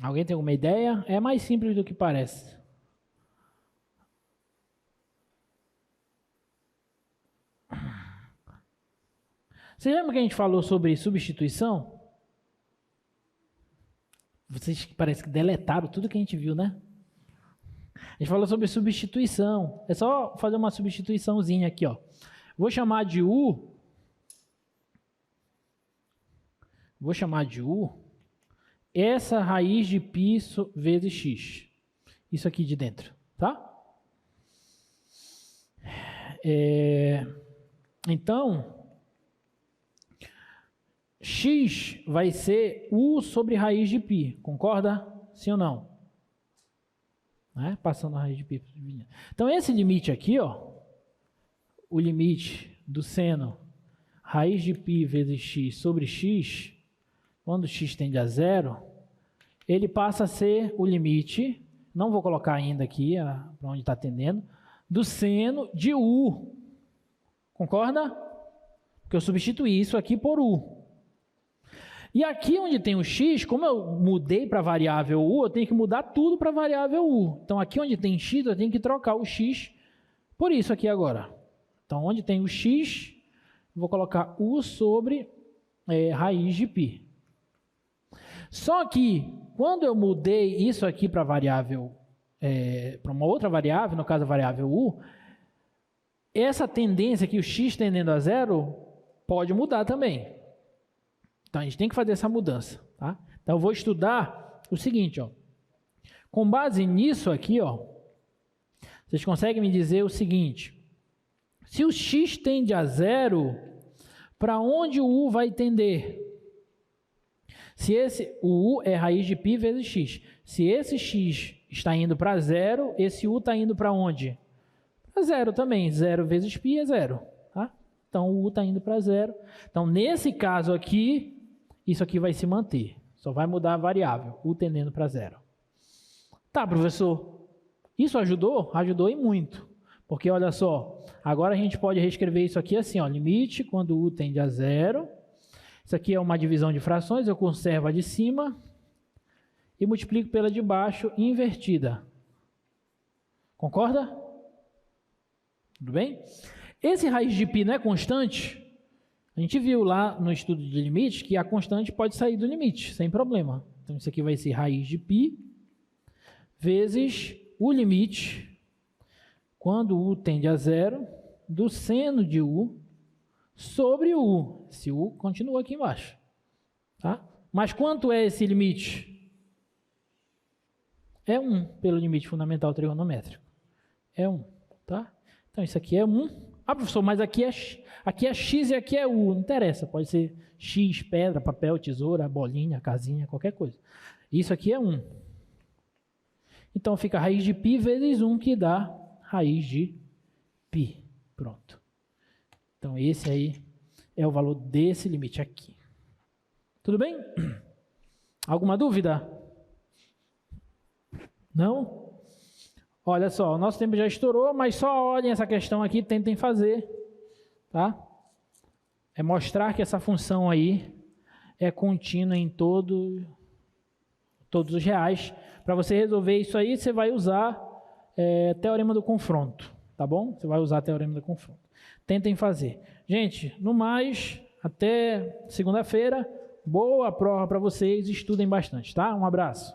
Alguém tem alguma ideia? É mais simples do que parece. Você lembra que a gente falou sobre substituição? Vocês parece que deletaram tudo que a gente viu, né? A gente falou sobre substituição. É só fazer uma substituiçãozinha aqui, ó. Vou chamar de U. Essa raiz de π vezes x. Isso aqui de dentro, tá? Então, x vai ser U sobre raiz de π. Concorda? Sim ou não? Passando a raiz de π. Então, esse limite aqui, ó, o limite do seno raiz de π vezes x sobre x, quando x tende a zero, ele passa a ser o limite, não vou colocar ainda aqui para onde está tendendo, do seno de U. Concorda? Porque eu substituí isso aqui por U. E aqui onde tem o x, como eu mudei para a variável U, eu tenho que mudar tudo para a variável U. Então aqui onde tem x, eu tenho que trocar o x por isso aqui agora. Então onde tem o x, eu vou colocar U sobre raiz de π. Só que quando eu mudei isso aqui para variável, para uma outra variável, no caso a variável U, essa tendência aqui, o x tendendo a zero, pode mudar também. Então a gente tem que fazer essa mudança, tá? Então eu vou estudar o seguinte, ó. Com base nisso aqui, ó, vocês conseguem me dizer o seguinte: se o x tende a zero, para onde o U vai tender? Se o U é raiz de π vezes x. Se esse x está indo para zero, esse U está indo para onde? Para zero também. 0 vezes π é zero. Tá? Então, o U está indo para zero. Então, nesse caso aqui, isso aqui vai se manter. Só vai mudar a variável, U tendendo para zero. Tá, professor. Isso ajudou? Ajudou e muito. Porque, olha só, agora a gente pode reescrever isso aqui assim, ó, limite quando U tende a zero. Isso aqui é uma divisão de frações, eu conservo a de cima e multiplico pela de baixo invertida. Concorda? Tudo bem? Esse raiz de π não é constante? A gente viu lá no estudo de limites que a constante pode sair do limite, sem problema. Então, isso aqui vai ser raiz de π vezes o limite, quando u tende a zero, do seno de u sobre o u. Esse u continua aqui embaixo. Tá? Mas quanto é esse limite? É 1 pelo limite fundamental trigonométrico. É 1. Tá? Então, isso aqui é 1. Ah, professor, mas aqui é x e aqui é u. Não interessa, pode ser x, pedra, papel, tesoura, bolinha, casinha, qualquer coisa. Isso aqui é 1. Então, fica raiz de π vezes 1, que dá raiz de π. Pronto. Então, esse aí é o valor desse limite aqui. Tudo bem? Alguma dúvida? Não? Olha só, o nosso tempo já estourou, mas só olhem essa questão aqui, tentem fazer, tá? É mostrar que essa função aí é contínua em todos os reais. Para você resolver isso aí, você vai usar teorema do confronto, tá bom? Você vai usar teorema do confronto. Tentem fazer. Gente, no mais, até segunda-feira. Boa prova para vocês, estudem bastante, tá? Um abraço.